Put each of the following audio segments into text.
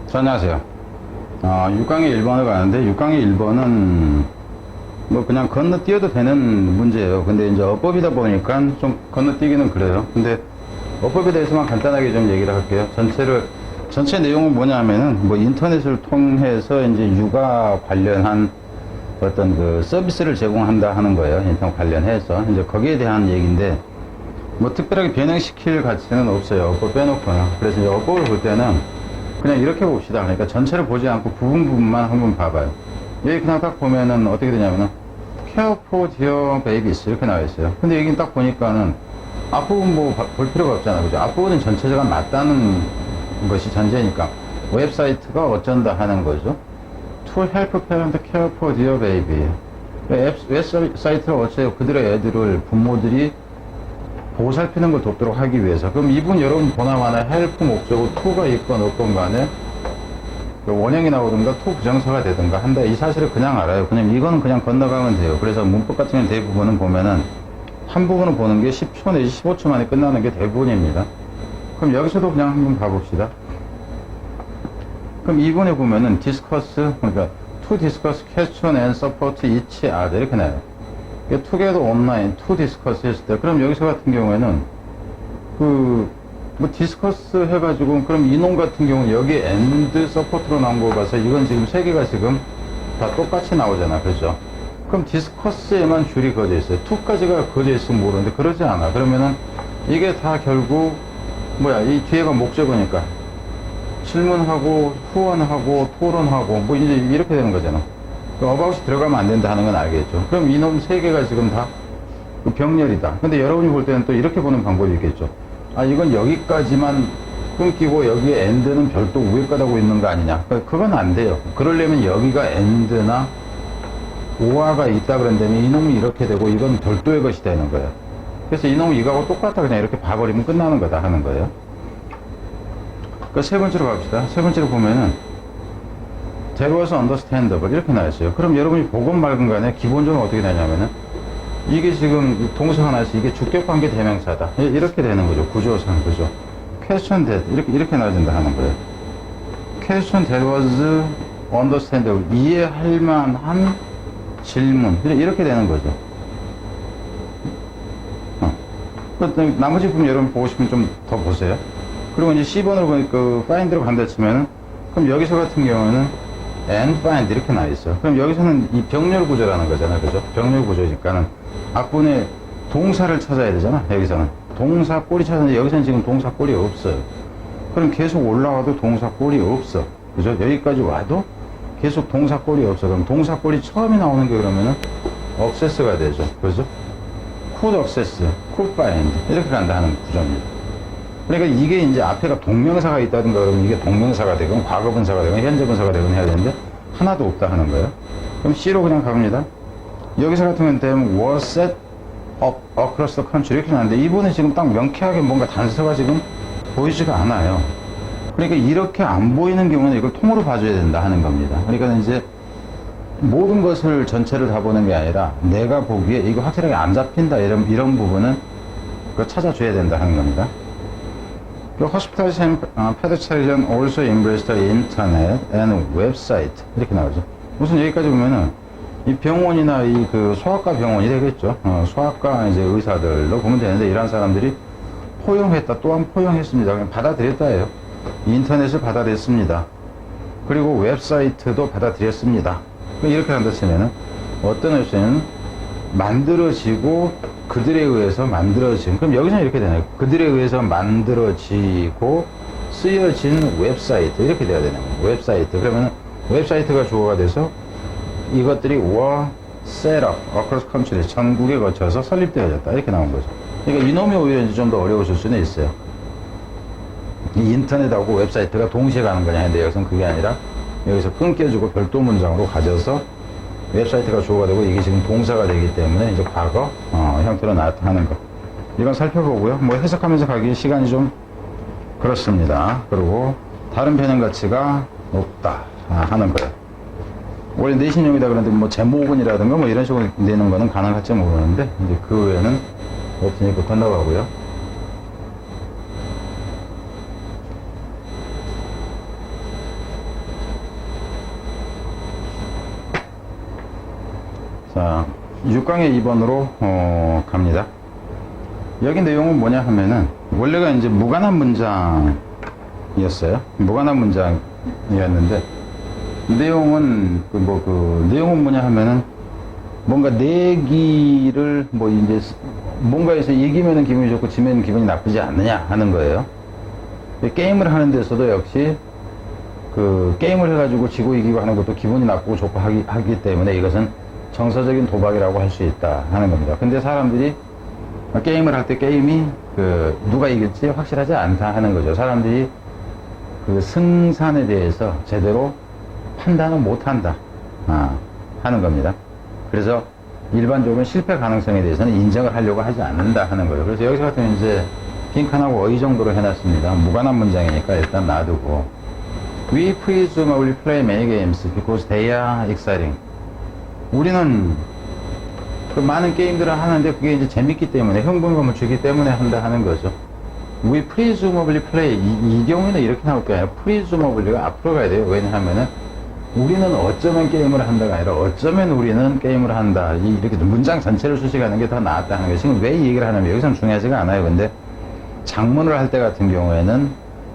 자, 안녕하세요. 6강의 1번을 가는데 6강의 1번은 뭐 그냥 건너뛰어도 되는 문제예요. 근데 이제 어법이다 보니까 좀 건너뛰기는 그래요. 근데 어법에 대해서만 간단하게 좀 얘기를 할게요. 전체 내용은 뭐냐면은 뭐 인터넷을 통해서 이제 육아 관련한 어떤 그 서비스를 제공한다 하는 거예요. 인터넷 관련해서 이제 거기에 대한 얘기인데 뭐 특별하게 변형시킬 가치는 없어요. 어법 빼놓고는. 그래서 이제 어법을 볼 때는 그냥 이렇게 봅시다. 그러니까 전체를 보지 않고 부분만 한번 봐봐요. 여기 그냥 딱 보면은 어떻게 되냐면은 care for dear babies 이렇게 나와 있어요. 근데 여기 딱 보니까는 앞부분 뭐 볼 필요가 없잖아. 그죠? 앞부분은 전체가 맞다는 것이 전제니까 웹사이트가 어쩐다 하는 거죠. To help parent care for dear baby. 웹사이트가 어째요? 그들의 애들을 부모들이 보살피는 걸 돕도록 하기 위해서. 그럼 이분 여러분 보나마나 help 목적어 to가 있건 없건 간에 원형이 나오든가 to 부정사가 되든가 한다. 이 사실을 그냥 알아요. 그냥 이거는 그냥 건너가면 돼요. 그래서 문법 같은 경우는 대부분은 보면은 한 부분을 보는 게 10초 내지 15초 만에 끝나는 게 대부분입니다. 그럼 여기서도 그냥 한번 봐봅시다. 그럼 이번에 보면은 discuss, 그러니까 to discuss question and support each other 이렇게 나와요. together online, to discuss 했을 때, 그럼 여기서 같은 경우에는 뭐 discuss 해가지고, 그럼 이놈 같은 경우는 여기 and support로 나온 거 봐서 이건 지금 세 개가 지금 다 똑같이 나오잖아. 그죠? 그럼 discuss에만 줄이 그어져 있어요. to까지가 그어져 있으면 모르는데 그러지 않아. 그러면은 이게 다 결국 뭐야, 이 뒤에가 목적어니까 질문하고 후원하고 토론하고 뭐 이제 이렇게 되는 거잖아. 어바웃이 들어가면 안 된다 하는 건 알겠죠. 그럼 이놈 세 개가 지금 다 병렬이다. 근데 여러분이 볼 때는 또 이렇게 보는 방법이 있겠죠. 아, 이건 여기까지만 끊기고 여기에 end는 별도 위에 까다고 있는 거 아니냐. 그건 안 돼요. 그러려면 여기가 end나 오화가 있다 그런다면 이놈이 이렇게 되고 이건 별도의 것이 되는 거예요. 그래서 이놈이 이거하고 똑같다 그냥 이렇게 봐버리면 끝나는 거다 하는 거예요. 그 세 번째로 갑시다. 세 번째로 보면은 That was understandable 이렇게 나왔어요. 그럼 여러분이 보건 말건 간에 기본적으로 어떻게 되냐면은 이게 지금 동사 하나에서 이게 주격관계 대명사다 이렇게 되는 거죠. 구조상. 그죠? Question that 이렇게 나와야 된다 하는 거예요. Question that was understandable 이해할 만한 질문 이렇게 되는 거죠. 나머지 부분 여러분 보고 싶으면 좀 더 보세요. 그리고 이제 C번으로 보니까 find로 간다 치면은 그럼 여기서 같은 경우는 and find 이렇게 나와 있어. 그럼 여기서는 이 병렬 구조라는 거잖아. 그죠? 병렬 구조니까는 앞분에 동사를 찾아야 되잖아. 여기서는 동사 꼬리 찾았는데 여기서는 지금 동사 꼬리 없어요. 그럼 계속 올라와도 동사 꼬리 없어. 그죠? 여기까지 와도 계속 동사 꼬리 없어. 그럼 동사 꼬리 처음에 나오는 게 그러면은 access가 되죠. 그죠? could access, could find 이렇게 간다 하는 구조입니다. 그러니까 이게 이제 앞에가 동명사가 있다든가 그러면 이게 동명사가 되건 과거분사가 되건 현재분사가 되건 해야 되는데 하나도 없다 하는 거예요. 그럼 C로 그냥 갑니다. 여기서 같은 경우는 was set up across the country 이렇게 나왔는데 이분은 지금 딱 명쾌하게 뭔가 단서가 지금 보이지가 않아요. 그러니까 이렇게 안 보이는 경우는 이걸 통으로 봐줘야 된다 하는 겁니다. 그러니까 이제 모든 것을 전체를 다 보는 게 아니라 내가 보기에 이거 확실하게 안 잡힌다 이런 부분은 그거 찾아줘야 된다 하는 겁니다. Hospitals and pedestrian also embraced the internet and website 이렇게 나오죠. 우선 여기까지 보면은 이 병원이나 이 그 소아과 병원이 되겠죠. 소아과 이제 의사들로 보면 되는데 이런 사람들이 포용했다 또한 포용했습니다. 그냥 받아들였다예요. 인터넷을 받아들였습니다. 그리고 웹사이트도 받아들였습니다. 이렇게 한다 치면은 어떤 웹사이트는 만들어지고 그들에 의해서 만들어진, 그럼 여기서는 이렇게 되네요. 그들에 의해서 만들어지고 쓰여진 웹사이트 이렇게 돼야 되는 거예요. 웹사이트. 그러면 웹사이트가 주어가 돼서 이것들이 were set up across country 전국에 거쳐서 설립되어졌다 이렇게 나온 거죠. 그러니까 이놈이 오히려 좀 더 어려우실 수는 있어요. 이 인터넷하고 웹사이트가 동시에 가는 거냐 했는데 여기서는 그게 아니라 여기서 끊겨주고 별도 문장으로 가져서 웹사이트가 주어가 되고 이게 지금 동사가 되기 때문에 이제 과거 형태로 나타나는 거. 이건 살펴보고요. 뭐 해석하면서 가기 시간이 좀 그렇습니다. 그리고 다른 변형 가치가 없다 하는 거예요. 원래 내신용이다 그러는데 뭐 제목은이라든가 뭐 이런 식으로 내는 거는 가능할지 모르는데 이제 그 외에는 없으니까 건너가고요. 자, 6강의 2번으로 갑니다. 여기 내용은 뭐냐 하면은 원래가 이제 무관한 문장이었어요. 무관한 문장이었는데 내용은 내용은 뭐냐 하면은 뭔가 내기를 뭐 이제 뭔가에서 이기면은 기분이 좋고 지면 기분이 나쁘지 않느냐 하는 거예요. 게임을 하는 데서도 역시 그 게임을 해가지고 지고 이기고 하는 것도 기분이 나쁘고 좋고 하기 때문에 이것은 정서적인 도박이라고 할 수 있다 하는 겁니다. 근데 사람들이 게임을 할 때 게임이 누가 이길지 확실하지 않다 하는 거죠. 사람들이 그 승산에 대해서 제대로 판단을 못 한다 하는 겁니다. 그래서 일반적으로 실패 가능성에 대해서는 인정을 하려고 하지 않는다 하는 거예요. 그래서 여기서 같은 이제 빈칸하고 어휘 정도로 해놨습니다. 무관한 문장이니까 일단 놔두고 We presumably play many games because they are exciting. 우리는 그 많은 게임들을 하는데 그게 이제 재밌기 때문에 흥분감을 주기 때문에 한다 하는 거죠. We presumably play 이 경우에는 이렇게 나올 게 아니라 presumably가 앞으로 가야 돼요. 왜냐하면은 우리는 어쩌면 게임을 한다가 아니라 어쩌면 우리는 게임을 한다. 이렇게 문장 전체를 수식하는 게 더 낫다 하는 거예요. 지금 왜 이 얘기를 하냐면 여기서는 중요하지가 않아요. 근데 장문을 할 때 같은 경우에는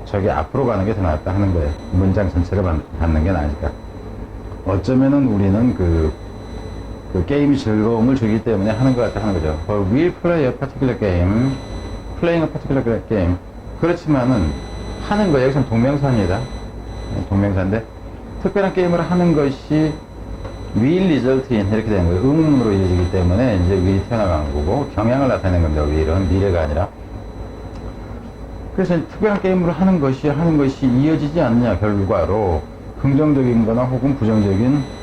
저기 앞으로 가는 게 더 낫다 하는 거예요. 문장 전체를 받는 게 나으니까. 어쩌면은 우리는 그 게임이 즐거움을 주기 때문에 하는 것 같다 하는 거죠. We'll play a particular game, playing a particular game. 그렇지만은 하는 거 여기서는 동명사입니다. 동명사인데 특별한 게임을 하는 것이 will result in 이렇게 되는 거예요. 의문으로 이어지기 때문에 이제 will이 튀어나가는 거고 경향을 나타내는 겁니다. will은 미래가 아니라. 그래서 특별한 게임을 하는 것이 이어지지 않느냐 결과로 긍정적인 거나 혹은 부정적인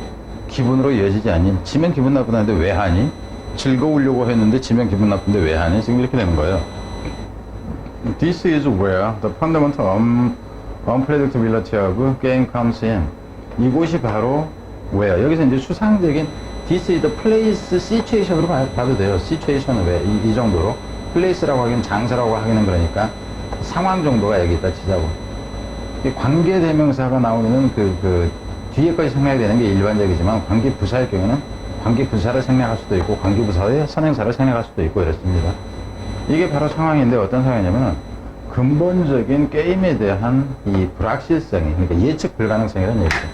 기분으로 이어지지 않니? 지면 기분 나쁘다는데 왜 하니? 즐거우려고 했는데 지면 기분 나쁜데 왜 하니? 지금 이렇게 되는 거예요. This is where the fundamental unpredictability of game comes in. 이곳이 바로 where. 여기서 이제 추상적인 this is the place situation으로 봐도 돼요. situation은 왜? 이 정도로. place라고 하기는 장소라고 하기는 그러니까 상황 정도가 여기 있다 치자고. 관계대명사가 나오는 뒤에까지 생략이 되는 게 일반적이지만 관계부사의 경우는 관계부사를 생략할 수도 있고 관계부사의 선행사를 생략할 수도 있고 이렇습니다. 이게 바로 상황인데 어떤 상황이냐면 근본적인 게임에 대한 이 불확실성이 그러니까 예측 불가능성이라는 얘기죠.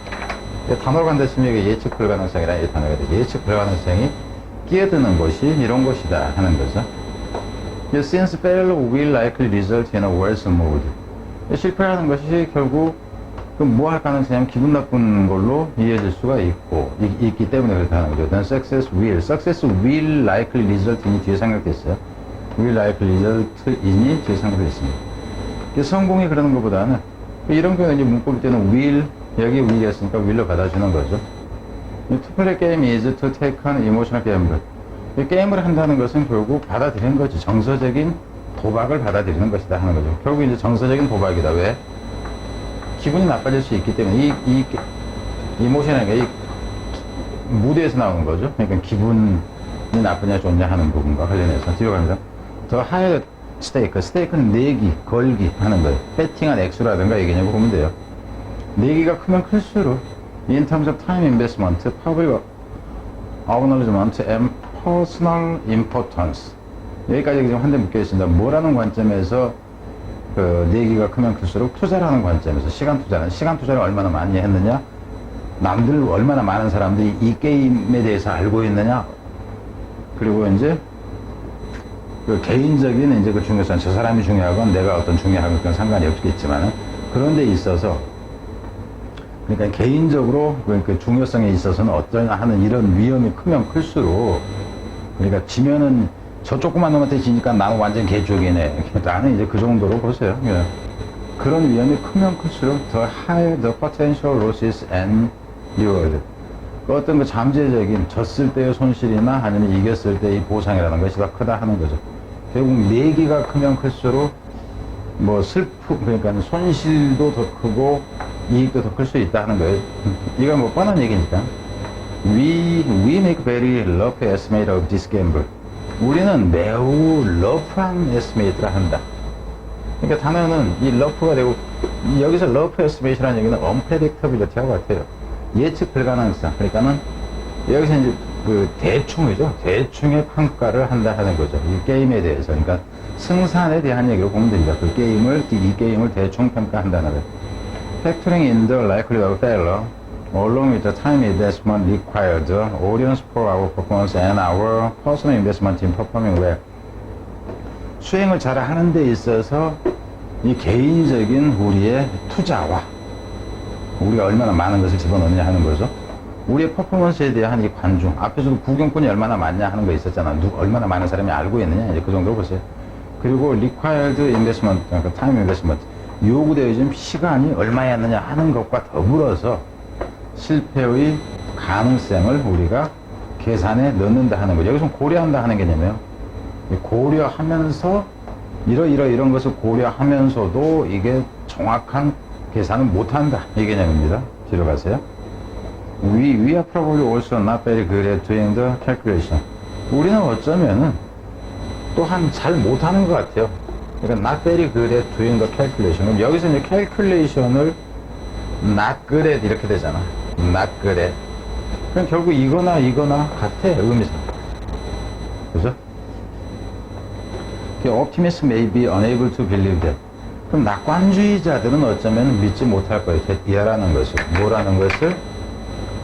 단어로 간다 치면 이게 예측 불가능성이라는 이 단어가 되죠. 예측 불가능성이 끼어드는 것이 이런 것이다 하는 거죠. Since failure will likely result in a worse mood. 실패하는 것이 결국 뭐 할 가능성이냐면 기분 나쁜 걸로 이어질 수가 있기 때문에 그렇다는 거죠. Then success will likely result in이 뒤에 생각됐어요. will likely result in이 뒤에 생각됐습니다. 성공이 그러는 것보다는 이런 경우에 이제 문법일 때는 will 여기 will이었으니까 will로 받아주는 거죠. To play game is to take an emotional gamble. 이 게임을 한다는 것은 결국 받아들이는 거지. 정서적인 도박을 받아들이는 것이다 하는 거죠. 결국 이제 정서적인 도박이다. 왜? 기분이 나빠질 수 있기 때문에 이 이모션이라는 게 무대에서 나오는 거죠. 그러니까 기분이 나쁘냐 좋냐 하는 부분과 관련해서 뒤로 갑니다. 더 higher stake. 스테이크는 내기, 걸기 하는 거예요. 배팅한 액수라든가 얘기냐고 보면 돼요. 내기가 크면 클수록 in terms of time investment, public acknowledgement and personal importance. 여기까지 지금 한 대 묶여 있습니다. 뭐라는 관점에서 내기가 크면 클수록 투자라는 관점에서 시간 투자를 얼마나 많이 했느냐, 남들 얼마나 많은 사람들이 이 게임에 대해서 알고 있느냐, 그리고 이제 개인적인 이제 중요성, 저 사람이 중요하건 내가 어떤 중요하건 그건 상관이 없겠지만 그런 데 있어서 그러니까 개인적으로 중요성에 있어서는 어쩌냐 하는 이런 위험이 크면 클수록 그러니까 지면은 저 조그만 놈한테 지니까 나는 완전 개쪽이네. 나는 이제 그 정도로 보세요. 예. 그런 위험이 크면 클수록 더 higher the potential losses and reward. 어떤 잠재적인 졌을 때의 손실이나 아니면 이겼을 때의 보상이라는 것이 더 크다 하는 거죠. 결국 내기가 크면 클수록 그러니까 손실도 더 크고 이익도 더 클 수 있다 하는 거예요. 이건 뻔한 얘기니까. We make very rough estimate of this gamble. 우리는 매우 러프한 에스티메이트를 한다. 그러니까 단어는 이 러프가 되고 여기서 러프 에스티메이트라는 얘기는 unpredictability하고 같아요. 예측 불가능성. 그러니까는 여기서 이제 그 대충이죠. 대충의 평가를 한다 하는 거죠. 이 게임에 대해서. 그러니까 승산에 대한 얘기로 보면 됩니다. 이 게임을 대충 평가한다는 거예요. Factoring in the likelihood of failure, along with the time investment required, audience for our performance and our personal investment in performing well. 수행을 잘 하는 데 있어서 이 개인적인 우리의 투자와 우리가 얼마나 많은 것을 집어넣느냐 하는 거죠. 우리의 퍼포먼스에 대한 이 관중, 앞에서도 구경꾼이 얼마나 많냐 하는 거 있었잖아. 얼마나 많은 사람이 알고 있느냐, 이제 그 정도로 보세요. 그리고 required investment, 그러니까 time investment, 요구되어진 시간이 얼마였느냐 하는 것과 더불어서 실패의 가능성을 우리가 계산에 넣는다 하는 거죠. 여기서 고려한다 하는 개념이에요. 고려하면서 이런 것을 고려하면서도 이게 정확한 계산을 못한다, 이 개념입니다. 뒤로 가세요. We are probably also not very good at doing the calculation. 우리는 어쩌면은 또한 잘 못하는 것 같아요. 그러니까 not very good at doing the calculation. 그럼 여기서 이제 calculation을 not good at 이렇게 되잖아. not good at. 그럼 결국 이거나 같아, 의미상. 그죠? Optimists may be unable to believe that. 그럼 낙관주의자들은 어쩌면 믿지 못할 거예요. 이라는 것을. 뭐라는 것을?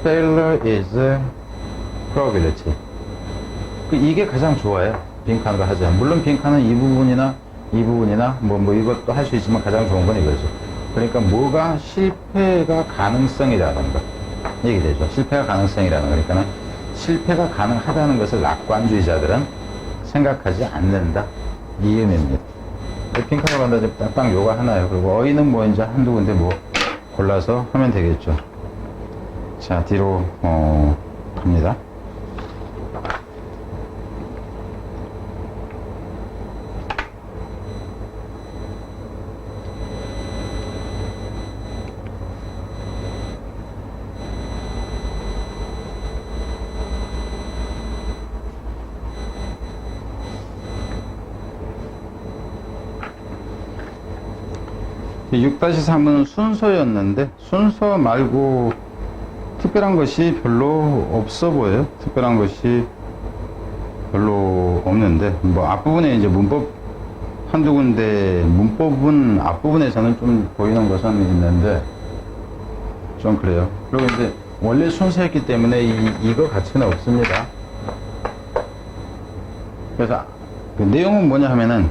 Failure is probability. 이게 가장 좋아요. 빈칸으로 하자. 물론 빈칸은 이 부분이나 뭐 이것도 할 수 있지만 가장 좋은 건 이거죠. 그러니까 뭐가 실패가 가능성이라는 거. 얘기되죠. 실패가 가능성이라는 거. 그러니까 실패가 가능하다는 것을 낙관주의자들은 생각하지 않는다. 이 의미입니다. 빈칸으로 간다. 딱 요가 하나요. 그리고 어휘는 뭐 이제 한두 군데 뭐 골라서 하면 되겠죠. 자, 뒤로 갑니다. 이 6-3은 순서였는데 순서 말고 특별한 것이 별로 없어 보여요. 특별한 것이 별로 없는데 뭐 앞부분에 이제 문법 한두 군데 문법은 앞부분에서는 좀 보이는 것은 있는데 좀 그래요. 그리고 이제 원래 순서였기 때문에 이거 가치는 없습니다. 그래서 그 내용은 뭐냐 하면은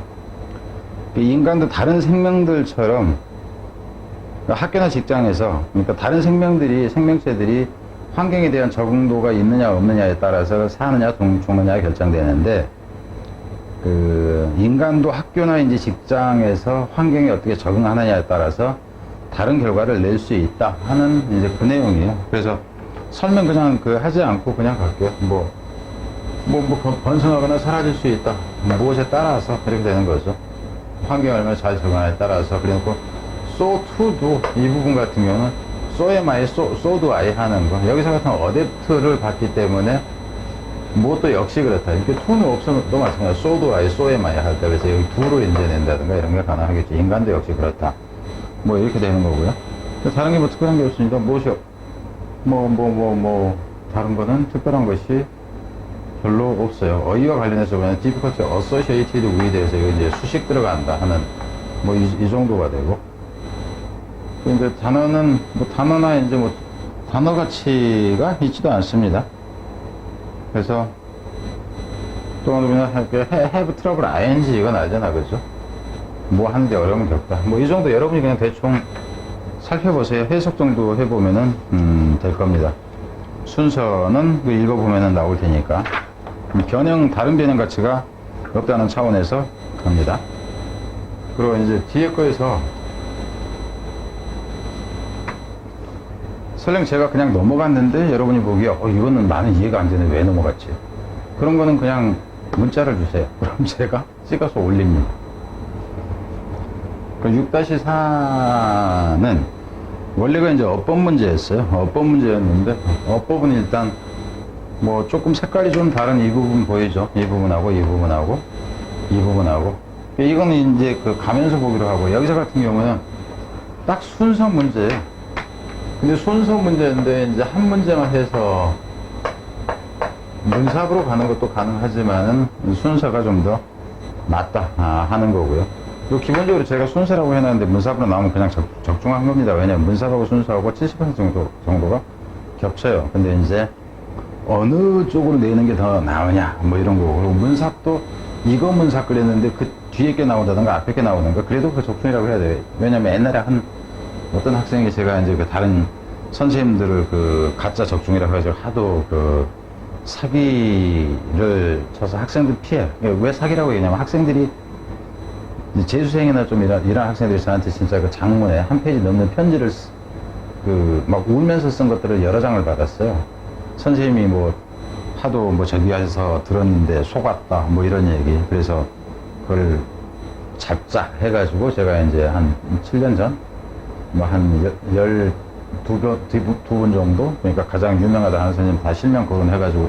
그 인간도 다른 생명들처럼 학교나 직장에서, 그러니까 다른 생명체들이 환경에 대한 적응도가 있느냐 없느냐에 따라서 사느냐 죽느냐가 결정되는데, 그 인간도 학교나 이제 직장에서 환경에 어떻게 적응하느냐에 따라서 다른 결과를 낼 수 있다 하는 이제 그 내용이에요. 그래서 설명 그냥 하지 않고 그냥 갈게요. 번성하거나 사라질 수 있다. 무엇에 따라서 이렇게 되는 거죠. 환경에 얼마나 잘 적응하냐에 따라서. 그리고 so to도 이 부분 같은 경우는 so am I, so do I 하는 거. 여기서 같은 어댑트를 봤기 때문에 뭐또 역시 그렇다. 이렇게 to는 없어도 마찬가지야. so do I, so am I 할 때 그래서 여기 do로 인제 낸다든가 이런 게 가능하겠죠. 인간도 역시 그렇다. 뭐 이렇게 되는 거고요. 다른 게 뭐 특별한 게 없으니까 무엇이 다른 거는 특별한 것이 별로 없어요. 어휘와 관련해서 보면 difficulty associated with에서 이제 수식 들어간다 하는 뭐 이 정도가 되고, 이제 단어는 뭐 단어나 이제 뭐 단어 가치가 있지도 않습니다. 그래서 또 그러면 have trouble ing 이건 알잖아, 그죠? 뭐 하는데 어려움을 겪다. 뭐 이 정도 여러분이 그냥 대충 살펴보세요. 해석 정도 해보면은 될 겁니다. 순서는 읽어보면은 나올 테니까. 다른 변형 가치가 없다는 차원에서 갑니다. 그리고 이제 뒤에 거에서 설령 제가 그냥 넘어갔는데 여러분이 보기에 이거는 나는 이해가 안 되네, 왜 넘어갔지? 그런 거는 그냥 문자를 주세요. 그럼 제가 찍어서 올립니다. 6-4는 원래가 이제 어법 문제였어요. 어법 문제였는데 어법은 일단 뭐 조금 색깔이 좀 다른 이 부분 보이죠? 이 부분하고 이거는 이제 가면서 보기로 하고, 여기서 같은 경우는 딱 순서 문제예요. 근데 순서 문제인데 이제 한 문제만 해서 문삽으로 가는 것도 가능하지만은 순서가 좀 더 맞다 하는 거고요. 그리고 기본적으로 제가 순서라고 해놨는데 문삽으로 나오면 그냥 적중한 겁니다. 왜냐면 문삽하고 순서하고 70% 정도가 겹쳐요. 근데 이제 어느 쪽으로 내는 게 더 나으냐 뭐 이런 거고, 그리고 문삽도 이거 문삽 그랬는데 그 뒤에 게 나오다든가 앞에 게 나오는가 그래도 그 적중이라고 해야 돼요. 왜냐면 옛날에 어떤 학생이 제가 이제 그 다른 선생님들을 그 가짜 적중이라고 해가지고 하도 그 사기를 쳐서 학생들 피해. 왜 사기라고 얘기냐면 학생들이 재수생이나 좀 이런 학생들이 저한테 진짜 그 장문에 한 페이지 넘는 편지를 그 막 울면서 쓴 것들을 여러 장을 받았어요. 선생님이 뭐 하도 뭐 저기 가서 들었는데 속았다 뭐 이런 얘기. 그래서 그걸 잡자 해가지고 제가 이제 한 7년 전 뭐 한 12분 정도, 그러니까 가장 유명하다 하는 선생님 다 실명 거론해가지고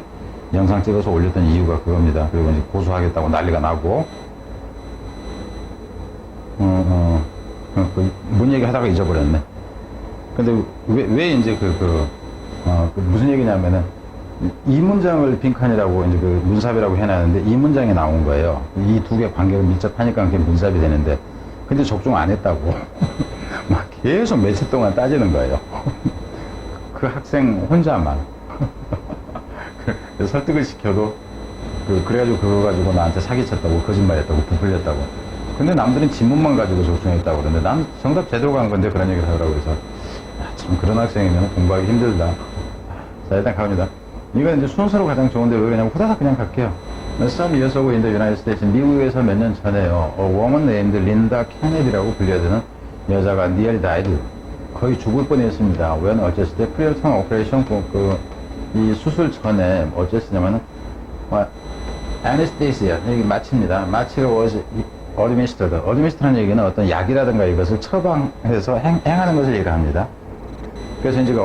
영상 찍어서 올렸던 이유가 그겁니다. 그리고 이제 고소하겠다고 난리가 나고, 뭔 얘기 하다가 잊어버렸네. 근데 왜 이제 무슨 얘기냐면은, 이 문장을 빈칸이라고 이제 그 문삽이라고 해놨는데 이 문장이 나온 거예요. 이 두 개 관계가 밀접하니까 그게 문삽이 되는데, 근데 적중 안 했다고. 막 계속 며칠 동안 따지는 거예요. 그 학생 혼자만. 설득을 시켜도, 그래가지고 그거 가지고 나한테 사기쳤다고, 거짓말했다고, 부풀렸다고. 근데 남들은 지문만 가지고 적중했다고 그러는데 난 정답 제대로 간 건데 그런 얘기를 하더라고요. 그래서, 참 그런 학생이면 공부하기 힘들다. 자, 일단 갑니다. 이건 이제 순서로 가장 좋은데 왜 그러냐면 후다닥 그냥 갈게요. Some years ago in the United States, 미국에서 몇 년 전에요. A woman named Linda Kennedy라고 불려지는 여자가 nearly died. 거의 죽을 뻔했습니다. When 어쨌을 때 프리얼턴 오퍼레이션 이 수술 전에 어쨌으냐면은 anesthesia 여기 마취입니다. 마취가 was administered. administra는 얘기는 어떤 약이라든가 이것을 처방해서 행하는 것을 얘기를 합니다. 그래서 이제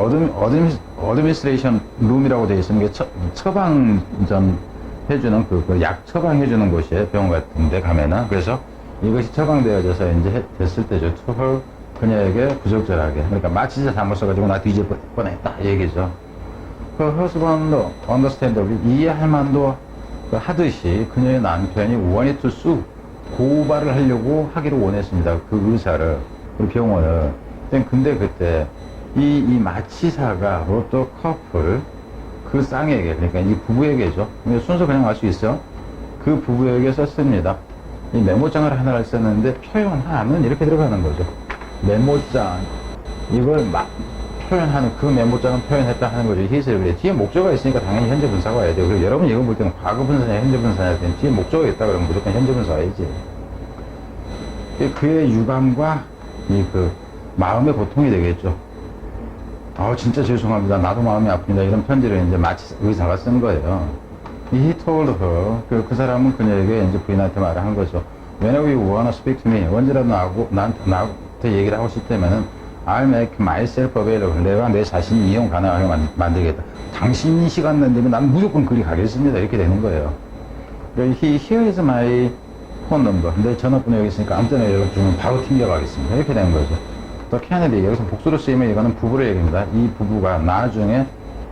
어드미니스트레이션 룸이라고 되어 있으면 게 처방전 해주는 그 약 처방해주는 곳이에요. 병원 같은 데 가면은. 그래서 이것이 처방되어져서 이제 됐을 때죠. to her, 그녀에게 부적절하게. 그러니까 마취제 잘못 써가지고 나 뒤질 뻔했다. 얘기죠. 그 husband understandably 이해할 만도 하듯이 그녀의 남편이 wanted to sue, 고발을 하려고 하기를 원했습니다. 그 의사를, 우리 병원을. 근데 그때 이 마취사가 로또 커플, 그 쌍에게, 그러니까 이 부부에게죠. 순서 그냥 알 수 있어. 그 부부에게 썼습니다. 이 메모장을 하나를 썼는데 표현하는 이렇게 들어가는 거죠. 메모장, 이걸 표현하는, 그 메모장은 표현했다 하는 거죠. 히스를. 그래. 뒤에 목적어가 있으니까 당연히 현재 분사가 와야 돼요. 그리고 여러분 이거 볼 때는 과거 분사냐 현재 분사냐 할 뒤에 목적어가 있다 그러면 무조건 현재 분사 와야지. 그의 유감과 마음의 고통이 되겠죠. 진짜 죄송합니다. 나도 마음이 아픕니다. 이런 편지를 이제 마치 의사가 쓴 거예요. He told her. 그 사람은 그녀에게 이제 부인한테 말을 한 거죠. Whenever you wanna speak to me, 언제라도 나한테 얘기를 하고 싶다면은 I'll make myself available. 내가 내 자신이 이용 가능하게 만들겠다. 당신이 시간 낸다면 난 무조건 그리 가겠습니다. 이렇게 되는 거예요. Here is my phone number. 내 전화번호 여기 있으니까 아무 때나 연락 주면 바로 튕겨가겠습니다. 이렇게 되는 거죠. 더 케네디, 여기서 복수로 쓰이면 이거는 부부를 얘기합니다. 이 부부가 나중에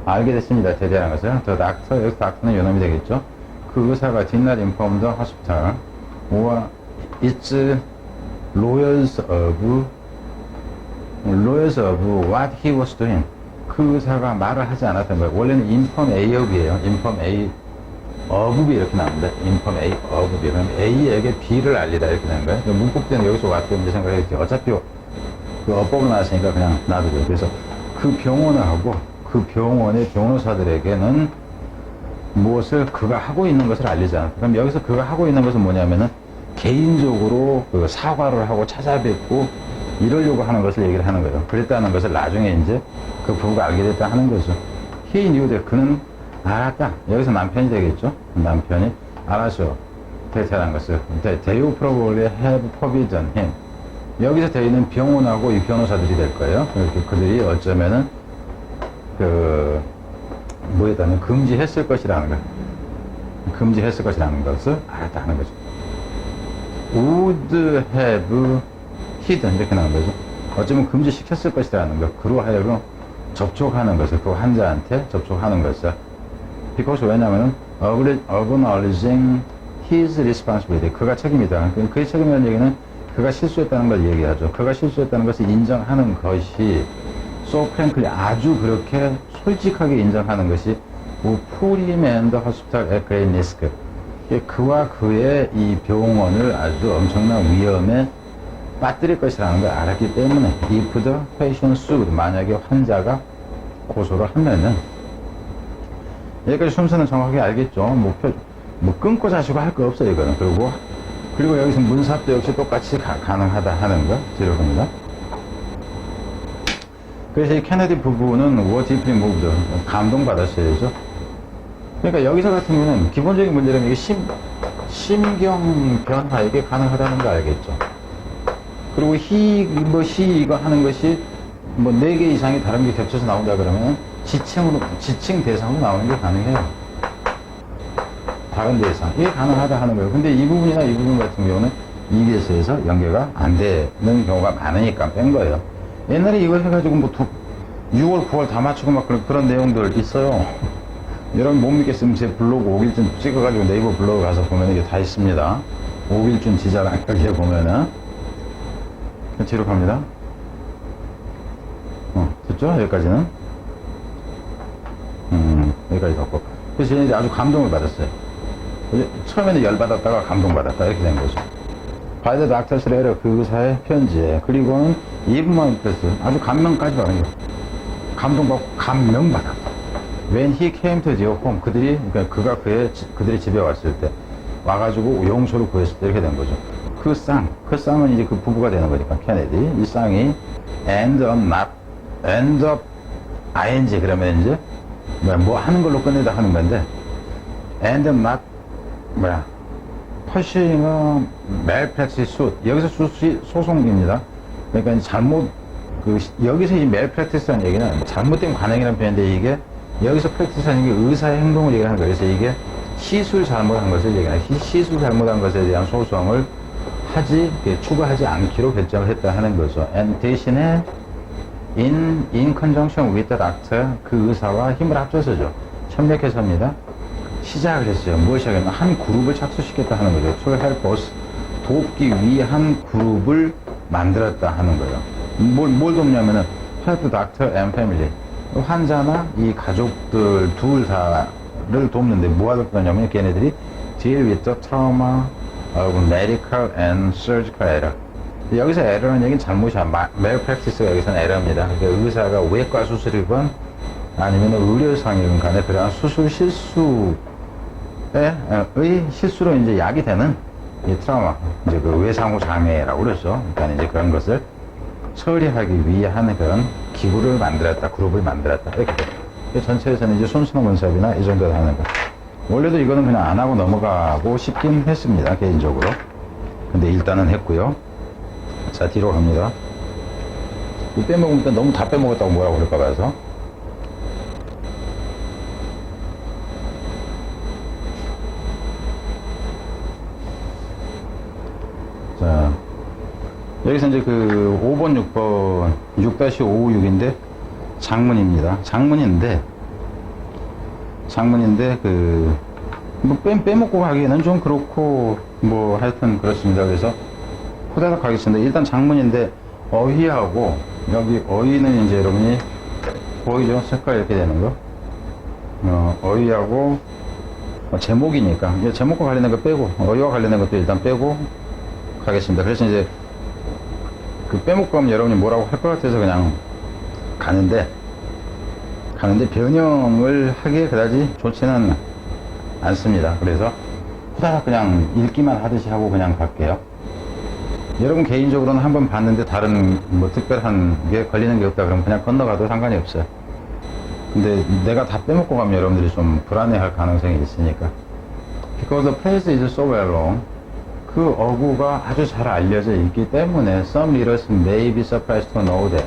알게 됐습니다. 제대한 것을. 더 닥터, 여기서 닥터는 요놈이 되겠죠. 그 의사가 did not inform the hospital or its lawyers of what he was doing. 그 의사가 말을 하지 않았던 거예요. 원래는 inform A of이에요. inform A of이 이렇게 나옵니다. inform A of B. 그럼 A에게 B를 알리다 이렇게 되는 거예요. 문법 때는 여기서 왔고 이제 생각했지. 어차피 그 어법을 나왔으니까 그냥 놔두고요. 그래서 그 병원하고 그 병원의 변호사들에게는 무엇을 그가 하고 있는 것을 알리지 않았다. 그럼 여기서 그가 하고 있는 것은 뭐냐면은 개인적으로 그 사과를 하고 찾아뵙고 이러려고 하는 것을 얘기를 하는 거예요. 그랬다는 것을 나중에 이제 그 부부가 알게 됐다 하는 거죠. He knew that. 그는 알았다. 여기서 남편이 되겠죠. 남편이 알았죠. 대체라는 것을. They probably have forbidden him. 여기서 되어있는 병원하고 이 변호사들이 될 거예요. 그들이 어쩌면은 뭐에다는 금지했을 것이라는 거. 금지했을 것이라는 것을 알았다 하는 거죠. would have hidden 이렇게 나온 거죠. 어쩌면 금지시켰을 것이라는 것. 그로 하여금 접촉하는 것을, 그 환자한테 접촉하는 것을 because 왜냐면은 acknowledging his responsibility. 그가 책임이다. 그의 책임이라는 얘기는 그가 실수했다는 걸 얘기하죠. 그가 실수했다는 것을 인정하는 것이 so frankly 아주 그렇게 솔직하게 인정하는 것이 put him in the hospital at great risk. 그와 그의 이 병원을 아주 엄청난 위험에 빠뜨릴 것이라는 걸 알았기 때문에 if the patient sued, 만약에 환자가 고소를 하면은, 여기까지 순서는 정확하게 알겠죠. 뭐 끊고 자시고 할 거 없어요, 이거는. 그리고 여기서 문사도 역시 똑같이 가능하다 하는 거 지적합니다. 그래서 이 케네디 부부는 were deeply moved, 감동받았어야죠. 그러니까 여기서 같은 경우는 기본적인 문제는 이게 심경 변화, 이게 가능하다는 거 알겠죠. 그리고 she 이거 하는 것이 뭐 4개 이상이 다른 게 겹쳐서 나온다 그러면 지칭 대상으로 나오는 게 가능해요. 다른 대상. 이게 가능하다 하는 거예요. 근데 이 부분이나 이 부분 같은 경우는 EBS에서 연계가 안 되는 경우가 많으니까 뺀 거예요. 옛날에 이걸 해가지고 뭐 6월, 9월 다 맞추고 막 그런 내용들 있어요. 여러분 못 믿겠으면 제 블로그 5일쯤 찍어가지고 네이버 블로그 가서 보면 이게 다 있습니다. 5일쯤 지자랑 여기에 보면은. 뒤로 갑니다. 됐죠? 여기까지는. 여기까지 갖고. 그래서 저는 이제 아주 감동을 받았어요. 처음에는 열받았다가 감동받았다. 이렇게 된 거죠. By the doctor's letter, 그 의사의 편지에. 그리고는 even 아주 감명까지 받은 거예요. 감동받고 감명받았다. When he came to their home, 그들이 집에 왔을 때, 와가지고 용서를 구했을 때 이렇게 된 거죠. 그 쌍은 이제 그 부부가 되는 거니까, 케네디. 이 쌍이 end up, ing, 그러면 이제, 뭐 하는 걸로 끝내다 하는 건데, end up not, pursuing a malpractice suit. 여기서 소송입니다. 그러니까 여기서 이 malpractice라는 얘기는 잘못된 관행이라는 표현인데, 이게, 여기서 practice라는 게 의사의 행동을 얘기하는 거예요. 그래서 이게 시술 잘못한 것을 얘기하는, 시술 잘못한 것에 대한 소송을 추구하지 않기로 결정을 했다 하는 거죠. 대신에, in conjunction with the doctor, 그 의사와 힘을 합쳐서죠. 협력해서입니다. 시작을 했어요. 무엇이냐면, 한 그룹을 착수시켰다 하는 거죠. to help us, 돕기 위한 그룹을 만들었다 하는 거예요. 뭘 돕냐면은, help the doctor and family. 환자나 이 가족들 둘 다를 돕는데, 뭐가 돕냐면, 걔네들이 deal with the trauma, medical and surgical error. 여기서 error는 얘기는 잘못이야. malpractice가 여기서는 error입니다. 그러니까 의사가 외과 수술이건 아니면 의료상이건 간에 그러한 수술 실수의 실수로 이제 약이 되는 이 트라우마, 이제 그 외상후 장애라고 그러죠. 그러니까 이제 그런 것을 처리하기 위한 그런 기구를 만들었다, 그룹을 만들었다. 이렇게 돼요. 전체에서는 이제 손수능 문sab이나 이 정도로 하는 거. 원래도 이거는 그냥 안 하고 넘어가고 싶긴 했습니다, 개인적으로. 근데 일단은 했고요. 자, 뒤로 갑니다. 이 빼먹으니까 너무 다 빼먹었다고 뭐라고 그럴까 봐서. 자, 여기서 이제 그 5번, 6번, 6-556인데 장문입니다. 장문인데 뭐 빼먹고 가기에는 좀 그렇고, 뭐 하여튼 그렇습니다. 그래서 후다닥 가겠습니다. 일단 장문인데 어휘하고, 여기 어휘는 이제 여러분이 보이죠? 색깔 이렇게 되는 거. 어휘하고 제목이니까 제목과 관련된 거 빼고, 어휘와 관련된 것도 일단 빼고 가겠습니다. 그래서 이제 그 빼먹고 가면 여러분이 뭐라고 할 것 같아서 그냥 가는데 변형을 하기에 그다지 좋지는 않습니다. 그래서 후다닥 그냥 읽기만 하듯이 하고 그냥 갈게요. 여러분 개인적으로는 한번 봤는데 다른 뭐 특별한 게 걸리는 게 없다 그러면 그냥 건너가도 상관이 없어요. 근데 내가 다 빼먹고 가면 여러분들이 좀 불안해할 가능성이 있으니까. Because the place is so well known. 그 어구가 아주 잘 알려져 있기 때문에 some readers may be surprised to know that.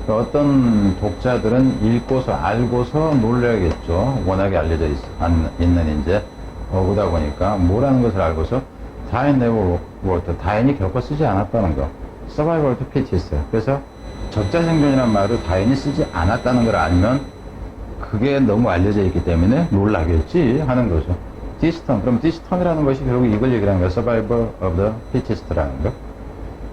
어떤 독자들은 읽고서 알고서 놀라겠죠. 워낙에 알려져 있는 이제 어구다 보니까 뭐라는 것을 알고서 다행히 겪어 쓰지 않았다는 거. survival to pieces. 그래서 적자생존이라는 말을 다행히 쓰지 않았다는 걸 알면 그게 너무 알려져 있기 때문에 놀라겠지 하는 거죠. 디스턴. 그럼 디스턴이라는 것이 결국 이걸 얘기하는 거예요. Survival of the fittest라는 거.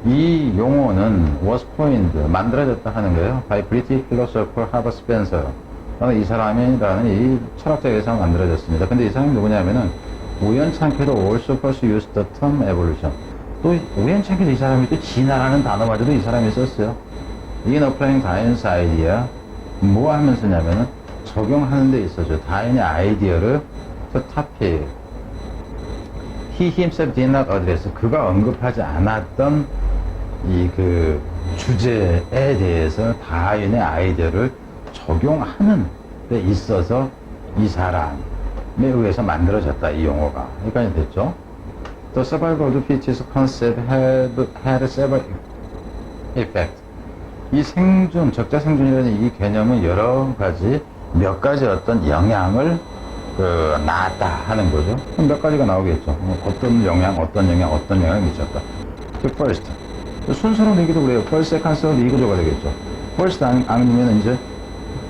이 용어는 was coined, 만들어졌다 하는 거예요. by British philosopher Herbert Spencer. 이 사람이라는 이 철학자에서 만들어졌습니다. 근데 이 사람이 누구냐면은 우연찮게도 also first used the term evolution. 또 우연찮게도 이 사람이 또 진화라는 단어마저도 이 사람이 썼어요. In applying Darwin's idea, 뭐 하면 쓰냐면은 적용하는 데 있어서 다인의 아이디어를 to topic. He himself did not address. 그가 언급하지 않았던 이 그 주제에 대해서 다인의 아이디어를 적용하는 데 있어서 이 사람에 의해서 만들어졌다, 이 용어가. 여기까지 됐죠? The survival of the fittest concept had several effects. 이 생존, 적자 생존이라는 이 개념은 여러 가지, 몇 가지 어떤 영향을 낳았다 하는 거죠. 몇 가지가 나오겠죠. 어떤 영향이 미쳤다. first. 순서로 얘기도 그래요. first, second, third 이 구조가 되겠죠. first 아니면 이제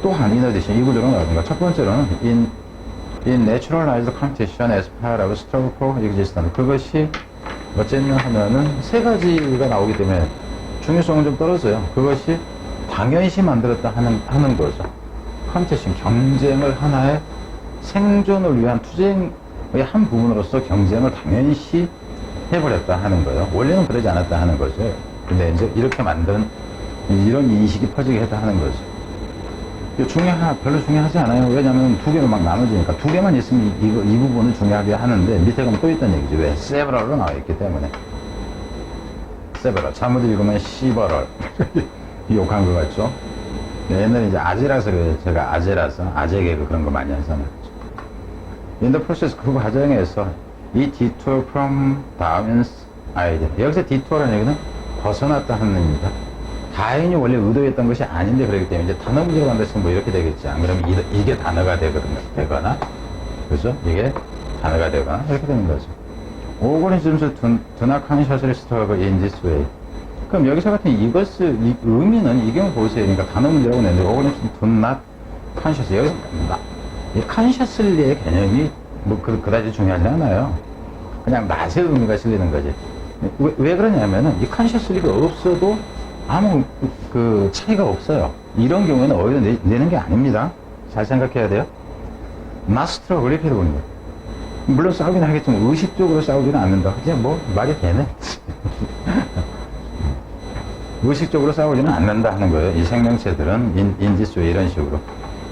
또한 in addition 이 구조로 나오든가. 첫 번째로는 in naturalized competition as part of struggle for existence. 그것이 어쨌냐 하면은 세 가지가 나오기 때문에 중요성은 좀 떨어져요. 그것이 당연시 만들었다 하는 거죠. 컴피티션, 경쟁을 하나의 생존을 위한 투쟁의 한 부분으로서 경쟁을 당연시 해버렸다 하는 거예요. 원래는 그러지 않았다 하는 거죠. 근데 이제 이렇게 만든 이런 인식이 퍼지게 했다 하는 거죠. 별로 중요하지 않아요. 왜냐면 두 개로 막 나눠지니까. 두 개만 있으면 이 부분을 중요하게 하는데 밑에 가면 또 있다는 얘기죠. 왜? several로 나와 있기 때문에. several. 잘못 읽으면 several. 욕한 것 같죠? 옛날에 이제 아재라서 그래요. 제가 아재 개그 그런 거 많이 하잖아요. In the process, 그 과정에서 이 detour from Darwin's idea. 여기서 detour라는 얘기는 벗어났다 하는 의미입니다. 다인이 원래 의도했던 것이 아닌데 그렇기 때문에 이제 단어 문제로 만들었으면 뭐 이렇게 되겠지. 안 그러면 이게 단어가 되거나, 그죠? 이게 단어가 되거나, 이렇게 되는 거죠. Organisms do not consciously struggle in this way. 그럼 여기서 같은 이 의미는 이 경우 보세요. 그러니까 단어 문제라고 냈는데, organisms do not consciously. 여기서, 이 consciously의 개념이 뭐 그다지 중요하지 않아요. 그냥 맛의 의미가 실리는 거지. 왜 그러냐면은 이 consciously가 없어도 아무 그 차이가 없어요. 이런 경우에는 어디다 내는 게 아닙니다. 잘 생각해야 돼요. not struggle 이렇게 보는 거예요. 물론 싸우긴 하겠지만 의식적으로 싸우지는 않는다. 그냥 뭐 말이 되네. 의식적으로 싸우지는 않는다 하는 거예요. 이 생명체들은 in this way 이런 식으로.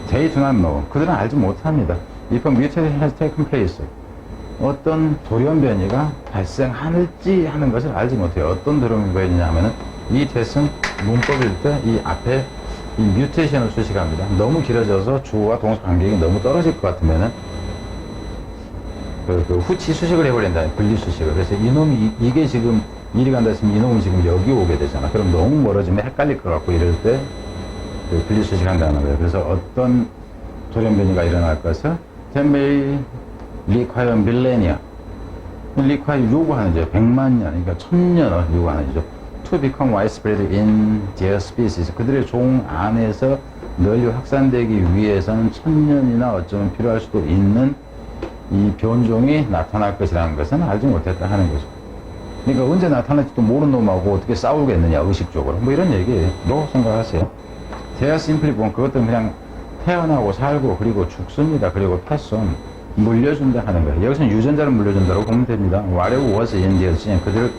They do not know. 그들은 알지 못합니다. If a mutation has taken place. 어떤 돌연 변이가 발생할지 하는 것을 알지 못해요. 어떤 돌연 변이냐 하면은 이 대승 문법일 때 이 앞에 이 뮤테이션을 수식합니다. 너무 길어져서 주어와 동사 관계가 너무 떨어질 것 같으면은 그 후치 수식을 해버린다. 분리 수식을. 그래서 이놈이 이게 지금 이리 간다 했으면 이놈은 지금 여기 오게 되잖아. 그럼 너무 멀어지면 헷갈릴 것 같고 이럴 때 그 분리 수식한다는 거예요. 그래서 어떤 돌연 변이가 일어날 것을 that may require millennia. require 요구하는 죠. 100만 년, 그러니까 1000년을 요구하는 죠. to become widespread in their species. 그들의 종 안에서 널리 확산되기 위해서는 1000년이나 어쩌면 필요할 수도 있는 이 변종이 나타날 것이라는 것은 알지 못했다 하는 거죠. 그러니까 언제 나타날지도 모르는 놈하고 어떻게 싸우겠느냐, 의식적으로. 뭐 이런 얘기로 생각하세요. They are simply born. 그것들은 그냥 태어나고 살고 그리고 죽습니다. 그리고 패션 물려준다 하는 거예요. 여기서는 유전자를 물려준다고 보면 됩니다. Whatever was in their gene. 그들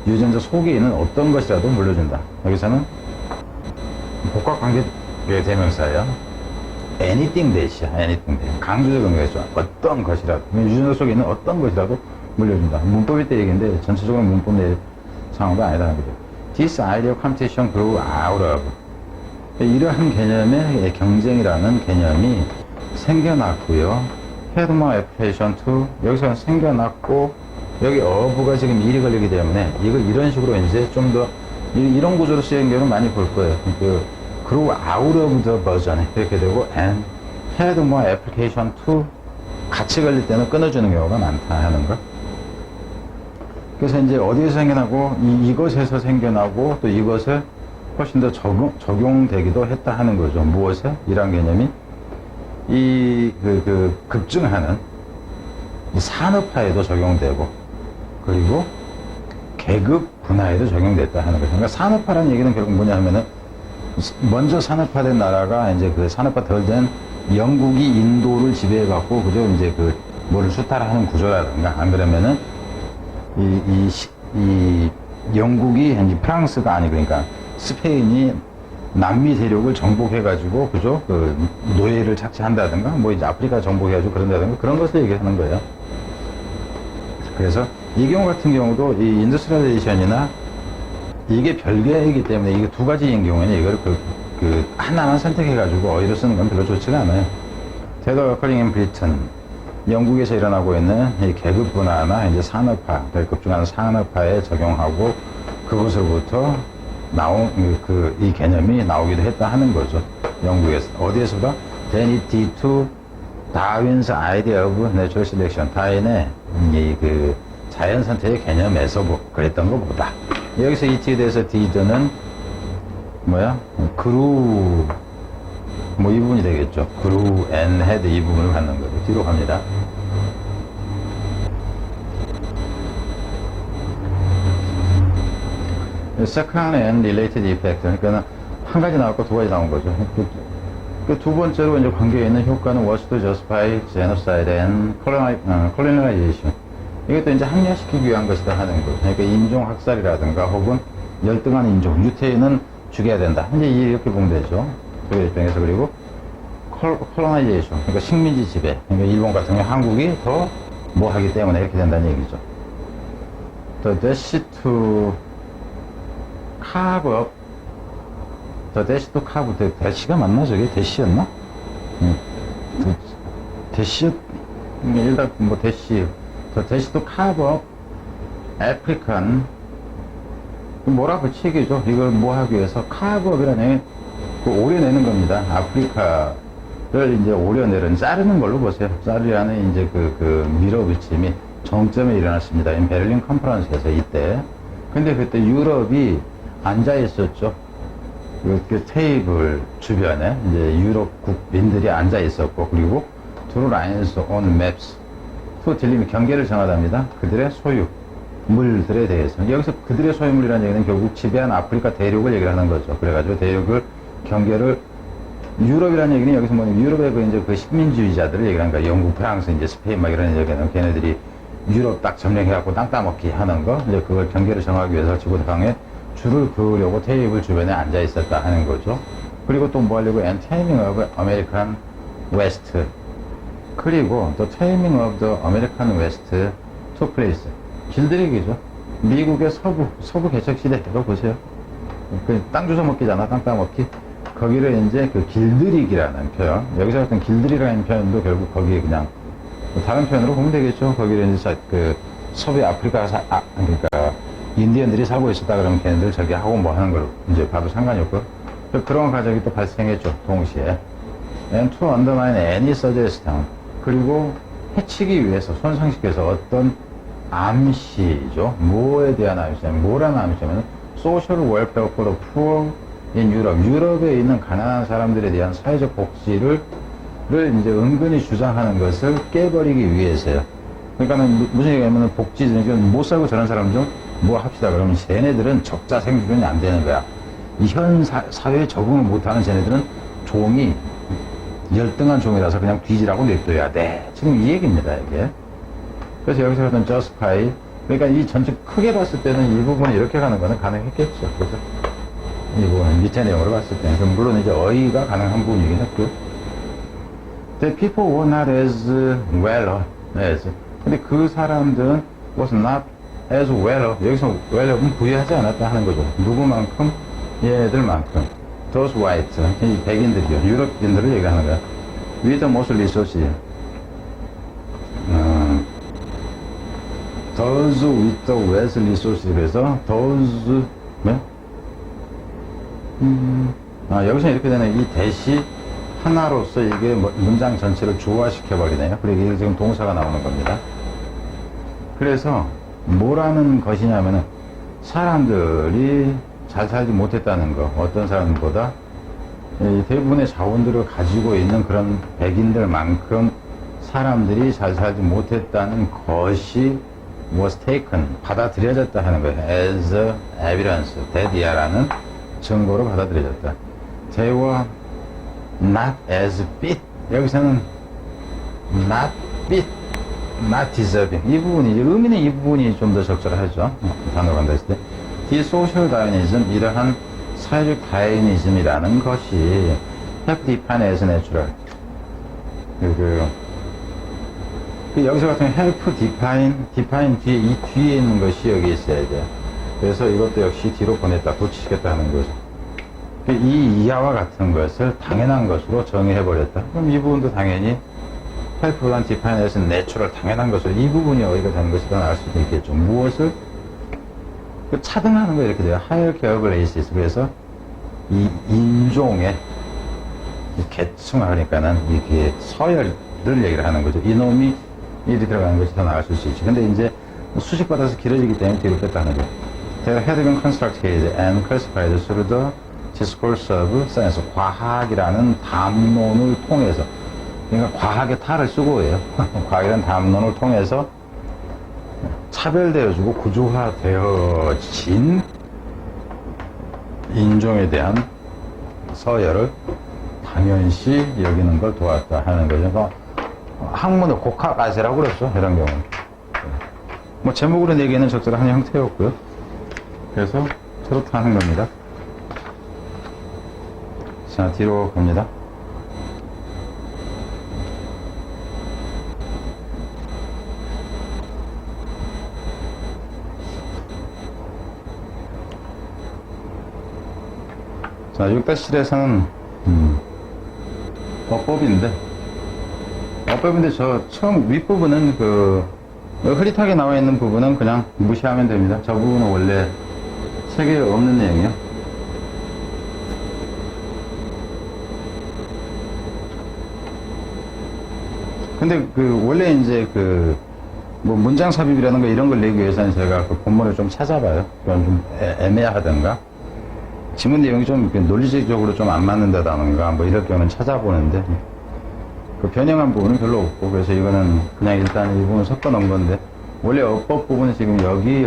유전자 속에 있는 어떤 것이라도 물려준다. 여기서는 복합관계 대명사예요. anything that이야. anything that. 강조적 의미가 있죠. 어떤 것이라도. 유전자 속에 있는 어떤 것이라도 물려준다. 문법일 때 얘기인데 전체적으로 문법 내 상황도 아니다. This idea of competition grew out of. 이러한 개념의 경쟁이라는 개념이 생겨났고요. had more application to. 여기서 생겨났고 여기 어부가 지금 일이 걸리기 때문에 이거 이런 식으로 이제 좀 더 이런 구조로 쓰인 경우는 많이 볼 거예요. 그리고 out of the version 이렇게 되고 and had more application to 같이 걸릴 때는 끊어주는 경우가 많다 하는 거. 그래서 이제 어디에서 생겨나고 이것에서 생겨나고 또 이것을 훨씬 더 적용되기도 했다 하는 거죠. 무엇에? 이런 개념이 급증하는 이 산업화에도 적용되고, 그리고 계급 분화에도 적용됐다 하는 거죠. 그러니까 산업화라는 얘기는 결국 뭐냐 하면은, 먼저 산업화된 나라가 이제 그 산업화 덜 된 영국이 인도를 지배해갖고, 그죠? 이제 뭐를 수탈하는 구조라든가, 안 그러면은, 이 영국이, 이제 프랑스가 아니, 그러니까 스페인이 남미 대륙을 정복해가지고, 그죠? 노예를 착취한다든가, 뭐 이제 아프리카 정복해가지고 그런다든가, 그런 것을 얘기하는 거예요. 그래서 이 경우 같은 경우도 이 인더스트리얼레이션이나 이게 별개이기 때문에 이게 두 가지인 경우에는 이걸 하나만 선택해가지고 어휘로 쓰는 건 별로 좋지가 않아요. 테더 커링 인 브리튼, 영국에서 일어나고 있는 이 계급 분화나 이제 산업화, 급증하는 산업화에 적용하고 그것으로부터 나온 이 개념이 나오기도 했다 하는 거죠. 영국에서. 어디에서가? Then it did to Darwin's idea of natural selection. 다윈의 자연 선택의 개념에서 그랬던 것보다. 여기서 it에 대해서 did는 뭐야? grew, 뭐 이 부분이 되겠죠. grew and had 이 부분을 갖는 거죠. 뒤로 갑니다. second and related effect. 그러니까 한 가지 나왔고 두 가지 나온 거죠. 두 번째로 이제 관계에 있는 효과는 was to justify genocide and colonization. 이것도 이제 합리화시키기 위한 것이다 하는 거죠. 그러니까 인종 학살이라든가 혹은 열등한 인종, 유태인은 죽여야 된다. 이제 이렇게 보면 되죠. 소련 입장에서. 그리고 colonization, 그러니까 식민지 지배. 그러니까 일본 같은 경우 한국이 더 뭐 하기 때문에 이렇게 된다는 얘기죠. The dash to carve up, the dash to carve, 대시가 맞나? 저게 대시였나? 대시, 일단 뭐 대시, the dash to carve up African, 뭐라 붙이기죠. 이걸 뭐 하기 위해서 carve up이라는 오려내는 겁니다. 아프리카를 이제 오려내는, 자르는 걸로 보세요. 자르려는 이제 밀어붙임이 정점에 일어났습니다. 베를린 컨퍼런스에서 이때. 근데 그때 유럽이 앉아 있었죠. 그 테이블 주변에 이제 유럽 국민들이 앉아 있었고, 그리고 two lines on maps, 두 딜림이 경계를 정하답니다. 그들의 소유 물들에 대해서. 여기서 그들의 소유물이라는 얘기는 결국 지배한 아프리카 대륙을 얘기를 하는 거죠. 그래가지고 대륙을 경계를, 유럽이라는 얘기는 여기서 뭐냐면 유럽의 이제 식민주의자들을 얘기하는 거야. 영국, 프랑스, 이제 스페인 막 이런 얘기는 걔네들이 유럽 딱 점령해갖고 땅 따먹기 하는 거, 이제 그걸 경계를 정하기 위해서 지구상에 줄을 그으려고 테이블 주변에 앉아 있었다 하는 거죠. 그리고 또 뭐 하려고? And taming of American West. 그리고 또 taming of the American West took place. 길들이기죠. 미국의 서부 개척 시대, 이거 보세요. 땅 주워 먹기잖아, 땅 따먹기. 거기를 이제 길들이기라는 표현. 여기서 어떤 길들이라는 표현도 결국 거기에 그냥 다른 표현으로 보면 되겠죠. 거기를 이제 서부 아프리카, 그러니까 인디언들이 살고 있었다 그러면 걔네들 저기 하고 뭐 하는 걸 이제 봐도 상관이 없고, 그런 과정이 또 발생했죠. 동시에. And to undermine any suggestion. 그리고 해치기 위해서, 손상시켜서 어떤 암시죠. 뭐에 대한 암시냐면, 뭐라는 암시냐면, social welfare for the poor in Europe. 유럽에 있는 가난한 사람들에 대한 사회적 복지를 이제 은근히 주장하는 것을 깨버리기 위해서요. 그러니까는 무슨 얘기냐면, 복지, 못 살고 저런 사람 좀 뭐 합시다. 그러면 쟤네들은 적자 생존이 안 되는 거야. 이 현 사회에 적응을 못하는 쟤네들은 종이 열등한 종이라서 그냥 뒤지라고 냅둬야 돼. 지금 이 얘기입니다, 이게. 그래서 여기서 하던 justify, 그러니까 이 전체 크게 봤을 때는 이 부분이 이렇게 가는 거는 가능했겠죠. 그죠? 이 부분 밑에 내용으로 봤을 때는. 그럼 물론 이제 어휘가 가능한 부분이긴 했고. The people were not as well as. 근데 그 사람들은 was not as well. 여기서 well은 부유하지 않았다 하는 거죠. 누구만큼? 얘들만큼. Those white. 이 백인들이요. 유럽인들을 얘기하는 거야. With the most resources. Those with the less resources. 그래서 those, 네? 여기서 이렇게 되네. 이 대시 하나로서 이게 문장 전체를 조화시켜버리네요. 그리고 이게 지금 동사가 나오는 겁니다. 그래서 뭐라는 것이냐면은 사람들이 잘 살지 못했다는 거. 어떤 사람보다 이 대부분의 자원들을 가지고 있는 그런 백인들만큼 사람들이 잘 살지 못했다는 것이 was taken, 받아들여졌다 하는 거예요. as evidence, 대디아라는 증거로 받아들여졌다. They were not as fit. 여기서는 not fit, not deserving. 이 부분이, 의미는 이 부분이 좀 더 적절하죠. 단어가 간다 했을 때. The social Darwinism, 이러한 사회적 다이니즘이라는 것이 help define as natural. 여기서 같은 help define 뒤에, 이 뒤에 있는 것이 여기 있어야 돼요. 그래서 이것도 역시 뒤로 보냈다, 도치시켰다는 거죠. 이 이하와 같은 것을 당연한 것으로 정의해버렸다. 그럼 이 부분도 당연히 help보다는 define as natural, 당연한 것을, 이 부분이 어디가 되는 것이 더 나을 수도 있겠죠. 무엇을? 차등하는 거 이렇게 돼요. hierarchy of races. 그래서 이 인종의 계층화, 그러니까는 이게 서열을 얘기를 하는 거죠. 이놈이 일이 들어가는 것이 더 나을 수 있지. 근데 이제 수식받아서 길어지기 때문에 뒤로 뺐다는 거예요. That had been constructed and classified through the discourse of science. 과학이라는 담론을 통해서, 그러니까 과학의 탈을 쓰고 해요. 과학이라는 담론을 통해서 차별되어지고 구조화되어진 인종에 대한 서열을 당연시 여기는 걸 도왔다 하는 거죠. 그러니까 학문을 곡학아세라고 그랬죠. 이런 경우는. 뭐 제목으로 내기에는 적절한 형태였고요. 그래서 저렇다 하는 겁니다. 자, 뒤로 갑니다. 자, 6-7에서는 어법인데 저 처음 윗부분은 흐릿하게 나와 있는 부분은 그냥 무시하면 됩니다. 저 부분은 원래 책에 없는 내용이요. 근데 원래 이제 뭐 문장 삽입이라는 거 이런 걸 내기 위해서는 제가 본문을 좀 찾아봐요. 그건 좀 애매하던가. 지문 내용이 좀 논리적으로 좀 안 맞는다던가 뭐 이럴 경우는 찾아보는데 변형한 부분은 별로 없고, 그래서 이거는 그냥 일단 이 부분 섞어 놓은 건데, 원래 어법 부분은 지금 여기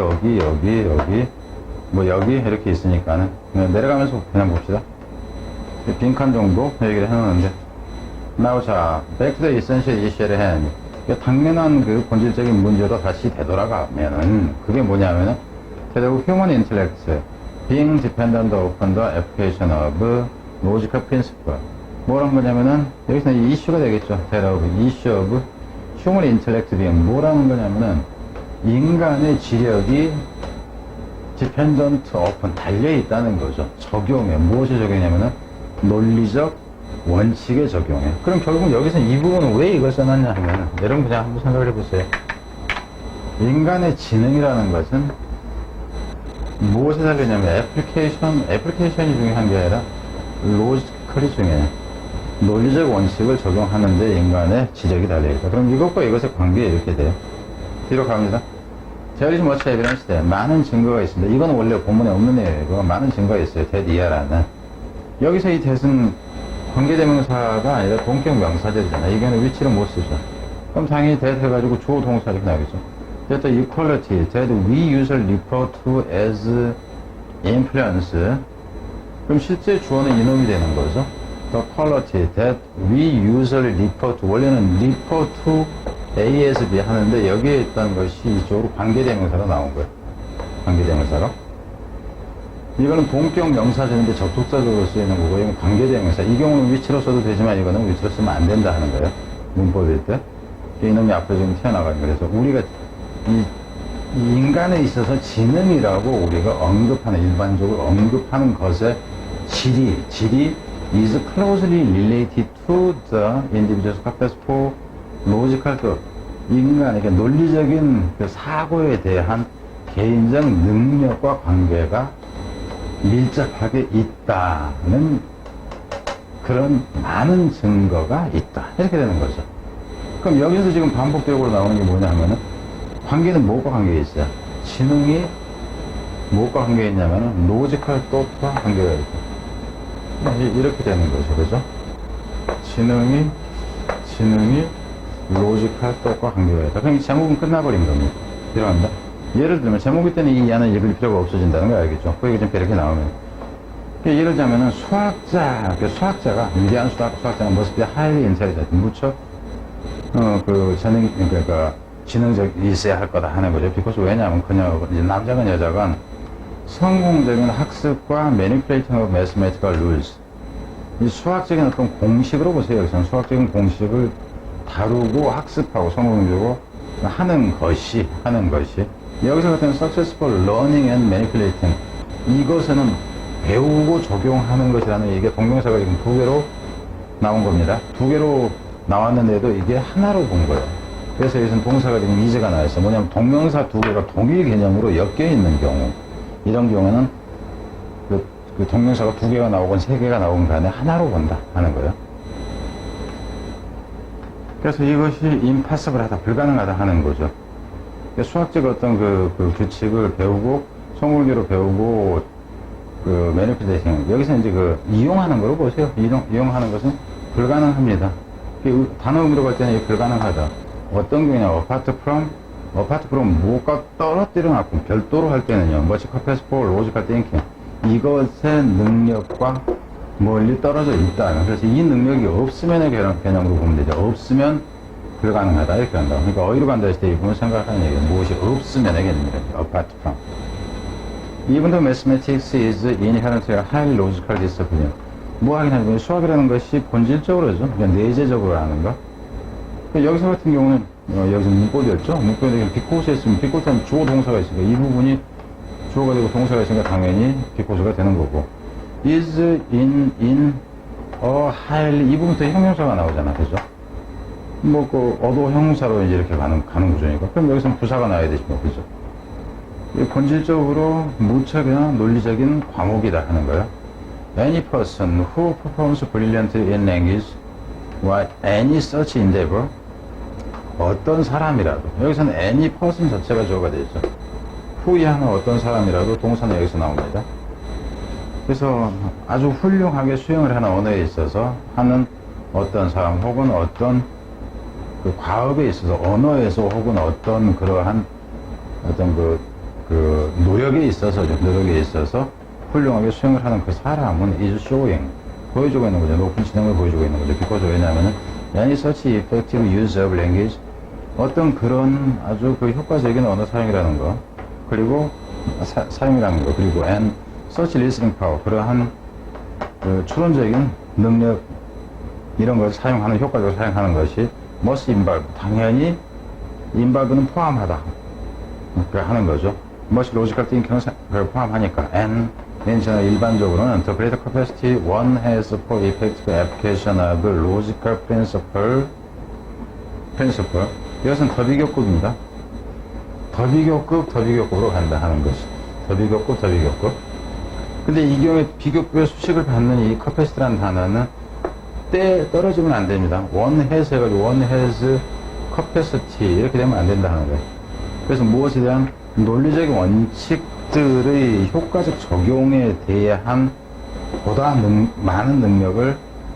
뭐 여기 이렇게 있으니까는 그냥 내려가면서 그냥 봅시다. 빈칸 정도 얘기를 해놓는데, 자, back to the essential issue at hand. 당면한 본질적인 문제로 다시 되돌아가면은 그게 뭐냐면은 대대로 human intellect being dependent upon the application of logical principle. 뭐란 거냐면은, 여기서는 이슈가 되겠죠. 대라고. issue of human intellect being. 뭐라는 거냐면은, 인간의 지력이 dependent upon, 달려있다는 거죠. 적용해. 무엇에 적용하냐면은, 논리적 원칙에 적용해. 그럼 결국 여기서 이 부분은 왜 이걸 써놨냐 하면은, 여러분 그냥 한번 생각을 해보세요. 인간의 지능이라는 것은 무엇에 달리냐면 애플리케이션이 중요한 게 아니라 로지컬이 중요해요. 논리적 원칙을 적용하는데 인간의 지력이 달려있다. 그럼 이것과 이것의 관계 이렇게 돼요. 뒤로 갑니다. There is much evidence there. 많은 증거가 있습니다. 이건 원래 본문에 없는 내용이고 많은 증거가 있어요. that 이하라는. 여기서 이 that은 관계대명사가 아니라 동격 명사절이잖아. 이 경우는 위치를 못 쓰죠. 그럼 당연히 that 해가지고 주어 동사 이렇게 나오겠죠. that equality that we usually refer to as influence. 그럼 실제 주어는 이놈이 되는 거죠. The quality that we usually refer to. 원래는 refer to A as B 하는데 여기에 있다는 것이 이쪽으로 관계대명사로 나온 거예요. 관계대명사로. 이거는 본격 명사절인데 접속사적으로 쓰이는 거고, 이건 관계대명사. 이 경우는 위치로 써도 되지만 이거는 위치로 쓰면 안 된다 하는 거예요. 문법일 때. 이놈이 앞으로 지금 튀어나가는 거예요. 그래서 우리가 이 인간에 있어서 지능이라고 우리가 언급하는, 일반적으로 언급하는 것의 질이 is closely related to the individual's capacity for logical, 인간에게 논리적인 사고에 대한 개인적 능력과 관계가 밀접하게 있다는 그런 많은 증거가 있다. 이렇게 되는 거죠. 그럼 여기서 지금 반복적으로 나오는 게 뭐냐 하면은, 관계는 무엇과 관계가 있어요? 지능이 무엇과 관계가 있냐면은, 로지컬 또트와 관계가 있고, 이렇게 되는 거죠. 그죠? 지능이 로지컬 똑과 관계가 있다. 그럼 이 제목은 끝나버린 겁니다. 필요합니다. 예를 들면, 제목일 때는 이 안을 읽을 필요가 없어진다는 거 알겠죠? 그 얘기 좀 이렇게 나오면. 예를 들자면은, 수학자가, 위대한 수학자가 must be highly intelligent. 무척, 그러니까, 지능적이 있어야 할 거다 하는 거죠. because 왜냐하면 이제 남자건 여자건 성공적인 학습과 manipulating of mathematical rules. 이 수학적인 어떤 공식으로 보세요. 여기서는 수학적인 공식을 다루고 학습하고 성공적으로 하는 것이 여기서 같은 successful learning and manipulating 이것은 배우고 적용하는 것이라는 이게 동명사가 지금 두 개로 나온 겁니다. 두 개로 나왔는데도 이게 하나로 본 거예요. 그래서 여기서는 동사가 지금 이제가 나왔어요. 뭐냐면 동명사 두 개가 동일 개념으로 엮여 있는 경우 이런 경우는 그 동명사가 두 개가 나오건 세 개가 나오건 간에 하나로 본다 하는 거예요. 그래서 이것이 impossible하다, 불가능하다 하는 거죠. 수학적 어떤 그 규칙을 배우고, 성공적으로 배우고, manipulating. 여기서 이제 이용하는 거로 보세요. 이용하는 것은 불가능합니다. 단어 의미로 볼 때는 불가능하다. 어떤 경우냐, apart from 무엇과 떨어뜨려 놨고, 별도로 할 때는요, much compared for logical thinking. 이것의 능력과 멀리 떨어져 있다. 그래서 이 능력이 없으면의 개념으로 보면 되죠. 없으면 불가능하다. 이렇게 한다. 그러니까 어디로 간다 했을 때 이 부분을 생각하는 얘기는 무엇이 없으면의 개념이다. apart from. Even though mathematics is inherently a highly logical discipline. 뭐 하긴 하면 수학이라는 것이 본질적으로죠. 그냥 내재적으로 하는 거. 여기서 같은 경우는, 여기서 문법이었죠. 문법에 because 했으면, because는 주어 동사가 있으니까 이 부분이 주어가 되고 동사가 있으니까 당연히 because가 되는 거고. is in a highly 이 부분부터 형용사가 나오잖아. 그죠? 어도 형용사로 이제 이렇게 가는 구조니까. 그럼 여기서는 부사가 나와야 되지 뭐. 그죠? 본질적으로 무척이나 논리적인 과목이다 하는 거예요. Any person who performs brilliantly in language or any such endeavor 어떤 사람이라도 여기서는 any person 자체가 주어가 되죠. who에 하는 어떤 사람이라도 동사는 여기서 나옵니다. 그래서 아주 훌륭하게 수행을 하는 언어에 있어서 하는 어떤 사람 혹은 어떤 그 과업에 있어서 언어에서 혹은 어떤 그러한 어떤 노력에 있어서 훌륭하게 수행을 하는 그 사람은 is showing 보여주고 있는 거죠. 높은 지능을 보여주고 있는 거죠. because 왜냐하면 any such effective use of language 어떤 그런 아주 효과적인 언어 사용이라는 거 그리고 사용이라는 거 그리고 and such listening power 그러한 추론적인 능력 이런 걸 사용하는 효과적으로 사용하는 것이 must involve 당연히 involve는 포함하다 하는 거죠. must logical thinking을 포함하니까 and mention은 일반적으로는 the greater capacity one has for effective application of logical principle 이것은 더비교급입니다. 더비교급으로 간다 하는 것이 더비교급 근데 이 경우에 비교급의 수식을 받는 이 capacity라는 단어는 떨어지면 안 됩니다. one has 해가지고 one has capacity 이렇게 되면 안 된다 하는 거예요. 그래서 무엇에 대한 논리적인 원칙들의 효과적 적용에 대한 보다 많은 능력을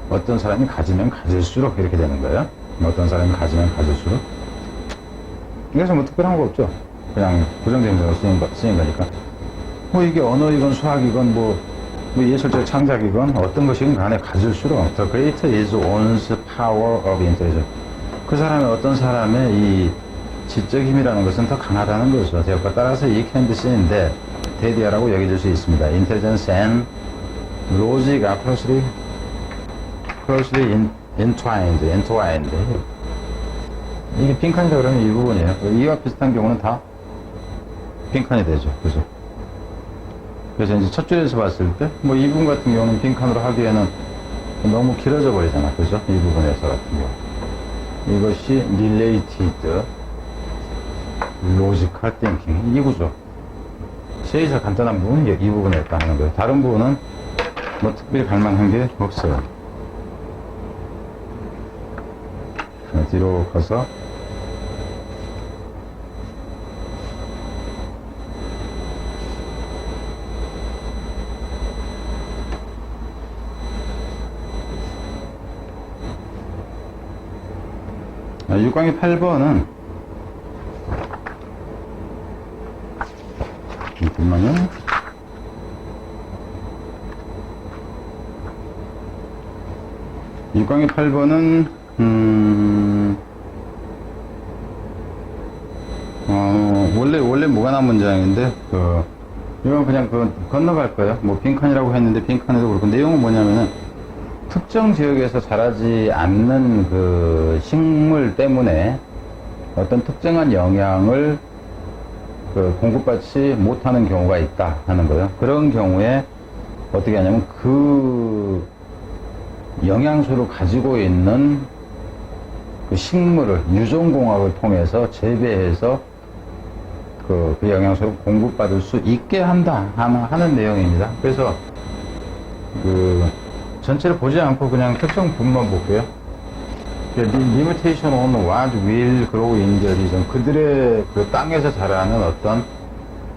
어떤 사람이 가지면 가질수록 이렇게 되는 거예요. 어떤 사람이 가지면 가질수록. 그래서 뭐 특별한 거 없죠. 그냥 고정된 대로 쓰인 거니까. 이게 언어이건 수학이건 뭐 예술적 창작이건 어떤 것이건 간에 가질수록 the greater is one's power of intelligence. 그 사람의 어떤 사람의 이 지적 힘이라는 것은 더 강하다는 거죠. 대역과 따라서 이 can be seen인데 대디어라고 여겨질 수 있습니다. Intelligence and logic are closely entwined. 이게 빈칸이다 그러면 이 부분이에요. 이와 비슷한 경우는 다 빈칸이 되죠. 그죠? 그래서 이제 첫 줄에서 봤을 때, 이 부분 같은 경우는 빈칸으로 하기에는 너무 길어져 버리잖아. 그죠? 이 부분에서 같은 경우. 이것이 related logical thinking. 이 구조. 제일 간단한 부분은 이 부분에 있다 하는 거예요. 다른 부분은 특별히 갈망한 게 없어요. 뒤로 가서 6강의 8번은, 잠깐만요. 6강의 8번은, 원래 무관한 문장인데, 이건 그냥 건너갈 거예요. 뭐, 빈칸이라고 했는데, 빈칸에도 그렇고, 내용은 뭐냐면은, 특정 지역에서 자라지 않는 그 식물 때문에 어떤 특정한 영양을 공급받지 못하는 경우가 있다 하는 거예요. 그런 경우에 어떻게 하냐면 그 영양소를 가지고 있는 그 식물을 유전공학을 통해서 재배해서 그 영양소를 공급받을 수 있게 한다 하는 내용입니다. 그래서 전체를 보지 않고 그냥 특정 부분만 볼게요. limitation on what will grow in the region. 그들의 그 땅에서 자라는 어떤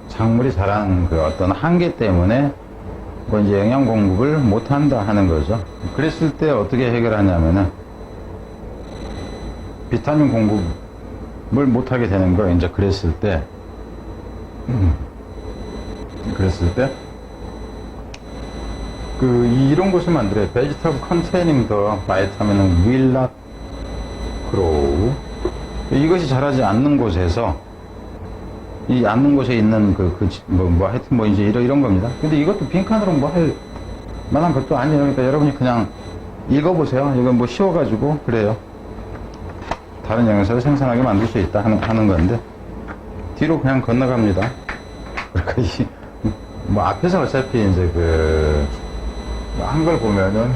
작물이 자라는 그 어떤 한계 때문에 뭐 이제 영양 공급을 못한다 하는 거죠. 그랬을 때 어떻게 해결하냐면은 비타민 공급을 못하게 되는 거. 이제 그랬을 때 이런 것을 만들어요. vegetable containing the vitamin will not grow. 이것이 자라지 않는 곳에서, 이 않는 곳에 있는 하여튼 이제 이런 겁니다. 근데 이것도 빈칸으로 뭐 할 만한 것도 아니에요. 그러니까 여러분이 그냥 읽어보세요. 이건 뭐 쉬워가지고, 그래요. 다른 영양소를 생산하게 만들 수 있다 하는 건데, 뒤로 그냥 건너갑니다. 그러니까 뭐 앞에서 어차피 이제 한 걸 보면은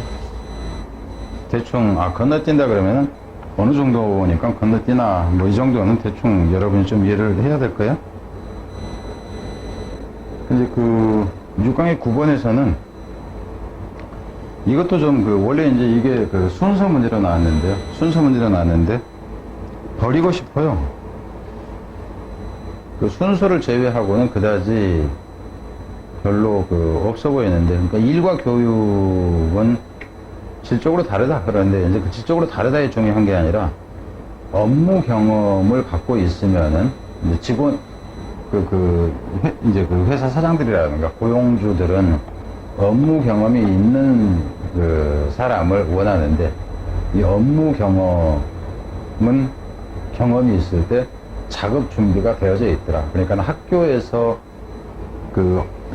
대충 건너뛴다 그러면은 어느 정도니까 건너뛰나 뭐 이 정도는 대충 여러분이 좀 이해를 해야 될 거예요. 근데 6강의 9번에서는 이것도 좀 원래 이제 이게 순서 문제로 나왔는데 버리고 싶어요. 순서를 제외하고는 그다지 별로 없어 보이는데, 그러니까 일과 교육은 질적으로 다르다. 그런데 이제 질적으로 다르다에 중요한 게 아니라 업무 경험을 갖고 있으면은 이제 직원 이제 회사 사장들이라든가 고용주들은 업무 경험이 있는 사람을 원하는데, 이 업무 경험이 있을 때 작업 준비가 되어져 있더라. 그러니까 학교에서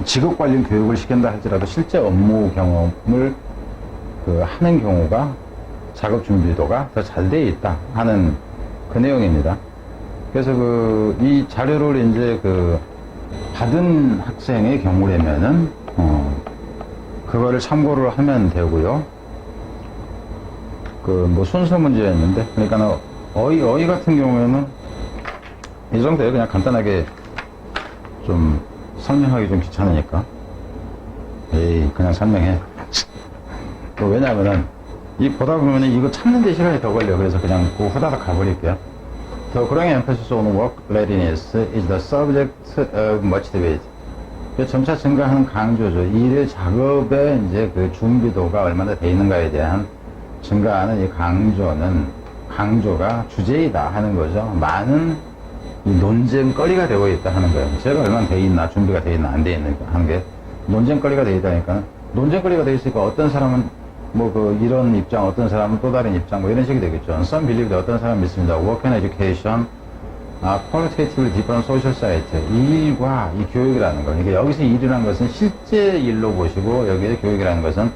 직업 관련 교육을 시킨다 할지라도 실제 업무 경험을 하는 경우가 작업 준비도가 더 잘 돼 있다 하는 그 내용입니다. 그래서 이 자료를 이제 받은 학생의 경우라면은 그거를 참고를 하면 되고요. 뭐 순서 문제였는데, 그러니까 어휘 같은 경우에는 이 정도에 그냥 간단하게 좀 설명하기 좀 귀찮으니까 그냥 설명해. 왜냐하면은 보다 보면 이거 찾는데 시간이 더 걸려. 그래서 그냥 후다닥 가버릴게요. The growing emphasis on work readiness is the subject of much debate. 점차 증가하는 강조죠. 일의 작업에 이제 준비도가 얼마나 돼 있는가에 대한 증가하는 이 강조가 주제이다 하는 거죠. 많은 논쟁거리가 되고 있다 하는 거예요. 제가 얼마나 돼 있나, 준비가 돼 있나, 안 돼 있는가 하는 게 논쟁거리가 돼 있다니까. 논쟁거리가 돼 있으니까 어떤 사람은 이런 입장, 어떤 사람은 또 다른 입장, 이런 식이 되겠죠. Some believe that 어떤 사람은 믿습니다. Work and education are qualitatively different social society. 이 일과 이 교육이라는 거. 그러니까 여기서 일이라는 것은 실제 일로 보시고, 여기에 교육이라는 것은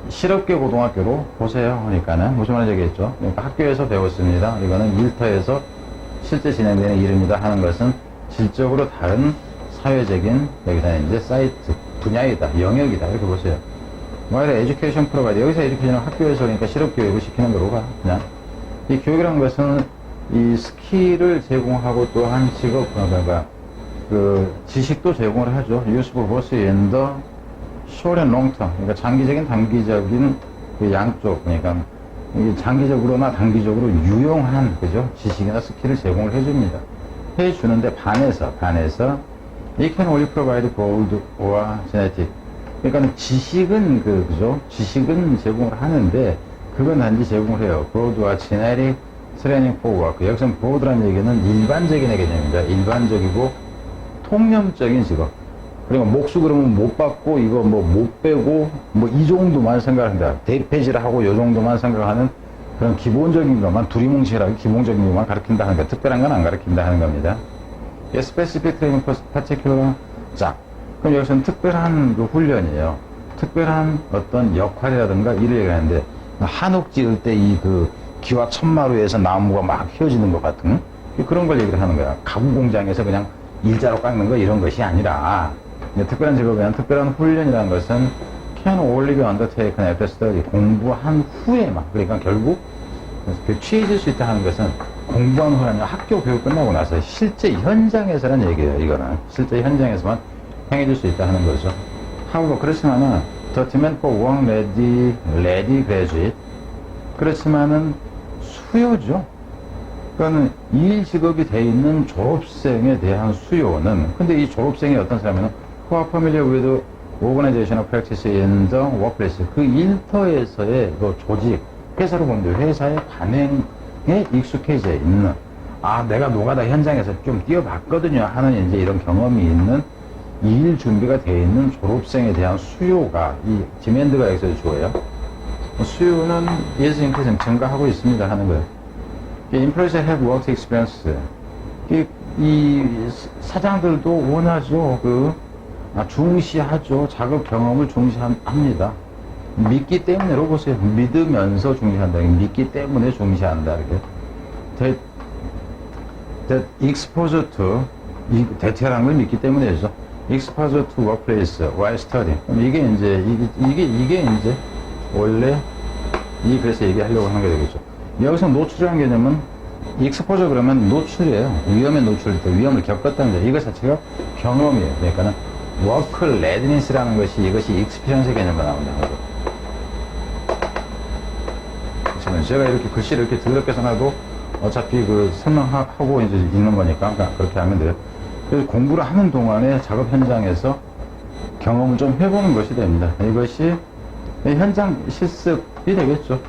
실업계 고등학교로 보세요. 그러니까는 무슨 말인지 알겠죠. 그러니까 학교에서 배웠습니다. 이거는 일터에서 실제 진행되는 일입니다 하는 것은 질적으로 다른 사회적인 여기다 이제 사이트 분야이다, 영역이다 이렇게 보세요. while education provide, 여기서 에듀케이션은 학교에서 그러니까 실업교육을 시키는 거로 가. 그냥 이 교육이라는 것은 이 스킬을 제공하고 또한 직업, 지식도 제공을 하죠. useful both in the short and long term. 그러니까 장기적인, 단기적인 양쪽, 그러니까 장기적으로나 단기적으로 유용한, 그죠? 지식이나 스킬을 제공을 해줍니다. 해주는데 반해서 it can only provide gold or genetic. 그러니까 지식은 그죠? 지식은 제공을 하는데 그건 단지 제공을 해요. gold와 genetic 트레이닝 포 워크. 여기서 브로드라는 얘기는 일반적인 개념입니다. 일반적이고 통념적인 직업. 그리고 목수 그러면 못 받고 이거 뭐 못 빼고 뭐 이 정도만 생각한다. 대폐질 하고 요 정도만 생각하는 그런 기본적인 것만 두리뭉실하게 기본적인 것만 가르친다 하는 거. 특별한 건 안 가르친다 하는 겁니다. specific training for particular job. 그럼 여기서는 특별한 그 훈련이에요. 특별한 어떤 역할이라든가 이를 얘기하는데 한옥 지을 때 이 그 기와 천마루에서 나무가 막 휘어지는 것 같은 그런 걸 얘기를 하는 거야. 가구 공장에서 그냥 일자로 깎는 거 이런 것이 아니라 특별한 직업이나 특별한 훈련이라는 것은 can only be undertaken after study. 공부한 후에만. 그러니까 결국 취해질 수 있다 하는 것은 공부한 후에 아니라 학교 교육 끝나고 나서 실제 현장에서는 얘기예요. 이거는 실제 현장에서만 행해질 수 있다 하는 거죠. 하고 그렇지만은 document for work ready graduate. 그렇지만은 수요죠. 그러니까 일 직업이 돼 있는 졸업생에 대한 수요는, 근데 이 졸업생이 어떤 사람이면 who are familiar with organizational practice in the workplace. 그 일터에서의 그 조직, 회사로 보는데 회사의 관행에 익숙해져 있는, 아, 내가 노가다 현장에서 좀 뛰어봤거든요 하는 이제 이런 경험이 있는 일 준비가 되어 있는 졸업생에 대한 수요가, 이 디맨드가 여기서 주어요. 수요는 is increasing, 증가하고 있습니다 하는 거예요. employees have work experience. 이 사장들도 원하죠. 중시하죠. 작업 경험을 중시합니다. 믿기 때문에로 보세요. 믿으면서 중시한다. 믿기 때문에 중시한다. 이렇게. That exposure to, 대체라는 걸 믿기 때문에죠. exposure to workplace while studying. 이게 이제 원래 그래서 얘기하려고 하는 게 되겠죠. 여기서 노출이라는 개념은 익스포저 그러면 노출이에요. 위험에 노출될 때 위험을 겪었다는 거. 이거 자체가 경험이에요. 그러니까는 워크 레디니스라는 것이 이것이 익스피리언스 개념으로 나온다는 거죠. 그렇지만 제가 이렇게 글씨를 이렇게 더럽게 써놔도 어차피 설명하고 이제 읽는 거니까 그렇게 하면 돼요. 그래서 공부를 하는 동안에 작업 현장에서 경험을 좀 해보는 것이 됩니다. 이것이 현장 실습이 되겠죠.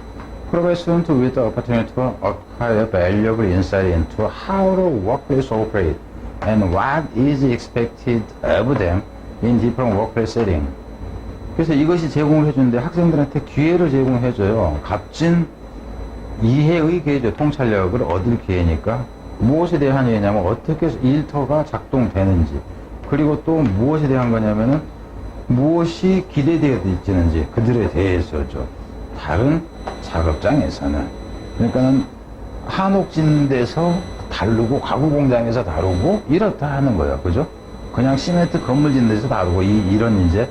Provide students with the opportunity to acquire valuable insight into how the workplace operates and what is expected of them in different workplace setting. 그래서 이것이 제공을 해주는데 학생들한테 기회를 제공해줘요. 값진 이해의 기회죠. 통찰력을 얻을 기회니까. 무엇에 대한 얘기냐면 어떻게 일터가 작동되는지, 그리고 또 무엇에 대한 거냐면은 무엇이 기대되어지는지 그들에 대해서죠. 다른 작업장에서는. 그러니까는 한옥 짓는 데서 다르고 가구 공장에서 다르고 이렇다 하는 거예요. 그죠? 그냥 시멘트 건물 짓는 데서 다르고 이런 이제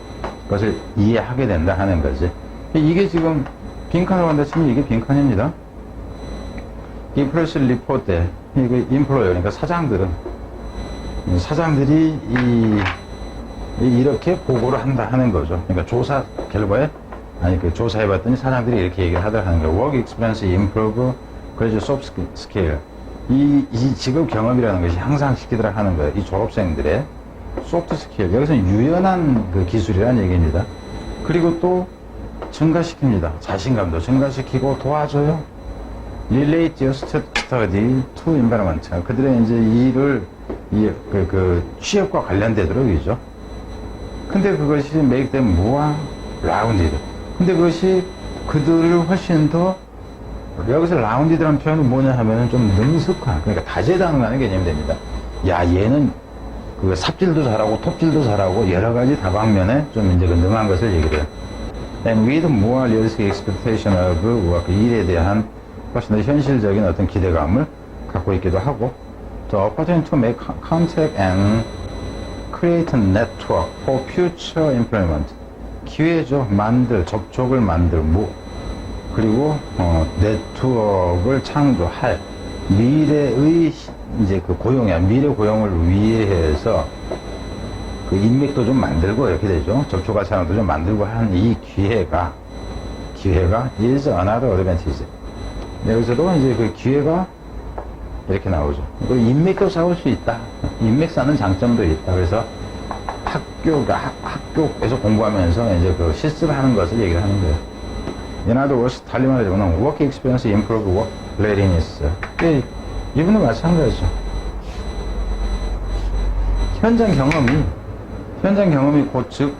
것을 이해하게 된다 하는 거지. 이게 지금 빈칸으로 한다 치면 이게 빈칸입니다. 인플레이스 리포트, 이게 인플로어, 그러니까 사장들이 이렇게 보고를 한다 하는 거죠. 그러니까 조사 결과에, 조사해봤더니 사장들이 이렇게 얘기를 하더라 하는 거예요. Work experience improve, 그래서 soft skill. 이 직업 경험이라는 것이 향상시키더라 하는 거예요. 이 졸업생들의 soft skill. 여기서는 유연한 기술이라는 얘기입니다. 그리고 또 증가시킵니다. 자신감도 증가시키고 도와줘요. Relate your study to environment. 그들의 이제 일을, 취업과 관련되도록이죠. 근데 그것이 make them more rounded. 근데 그것이 그들을 훨씬 더, 여기서 rounded라는 표현은 뭐냐 하면은 좀 능숙한, 그러니까 다재다능하는 개념이 됩니다. 야, 얘는 삽질도 잘하고 톱질도 잘하고 여러 가지 다방면에 좀 이제 능한 것을 얘기를 해요. And with more realistic expectation of work. 일에 대한 훨씬 더 현실적인 어떤 기대감을 갖고 있기도 하고, the opportunity to make contact and create a network for future employment. 기회죠. 접촉을 만들고, 그리고, 네트워크를 창조할 미래의 이제 미래 고용을 위해서 인맥도 좀 만들고 이렇게 되죠. 접촉할 사람도 좀 만들고 하는 이 기회가 is another advantage. 여기서도 이제 기회가 이렇게 나오죠. 그리고 인맥도 쌓을 수 있다. 인맥 쌓는 장점도 있다. 그래서 학교에서 공부하면서 이제 실습을 하는 것을 얘기를 하는 거예요. In other words, 달리 말하자면 work experience improve work readiness. 이분도 마찬가지죠. 현장 경험이 곧 즉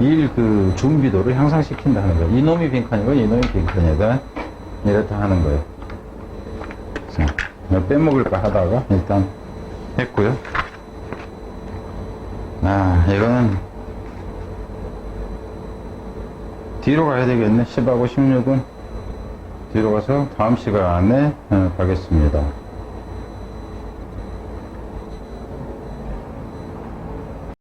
일 준비도를 향상시킨다는 거예요. 이놈이 빈칸이고 이놈이 빈칸이다. 이렇다 하는 거예요. 자, 빼먹을까 하다가 일단 했고요. 이거는 뒤로 가야 되겠네. 10하고 16은 뒤로 가서 다음 시간에 가겠습니다.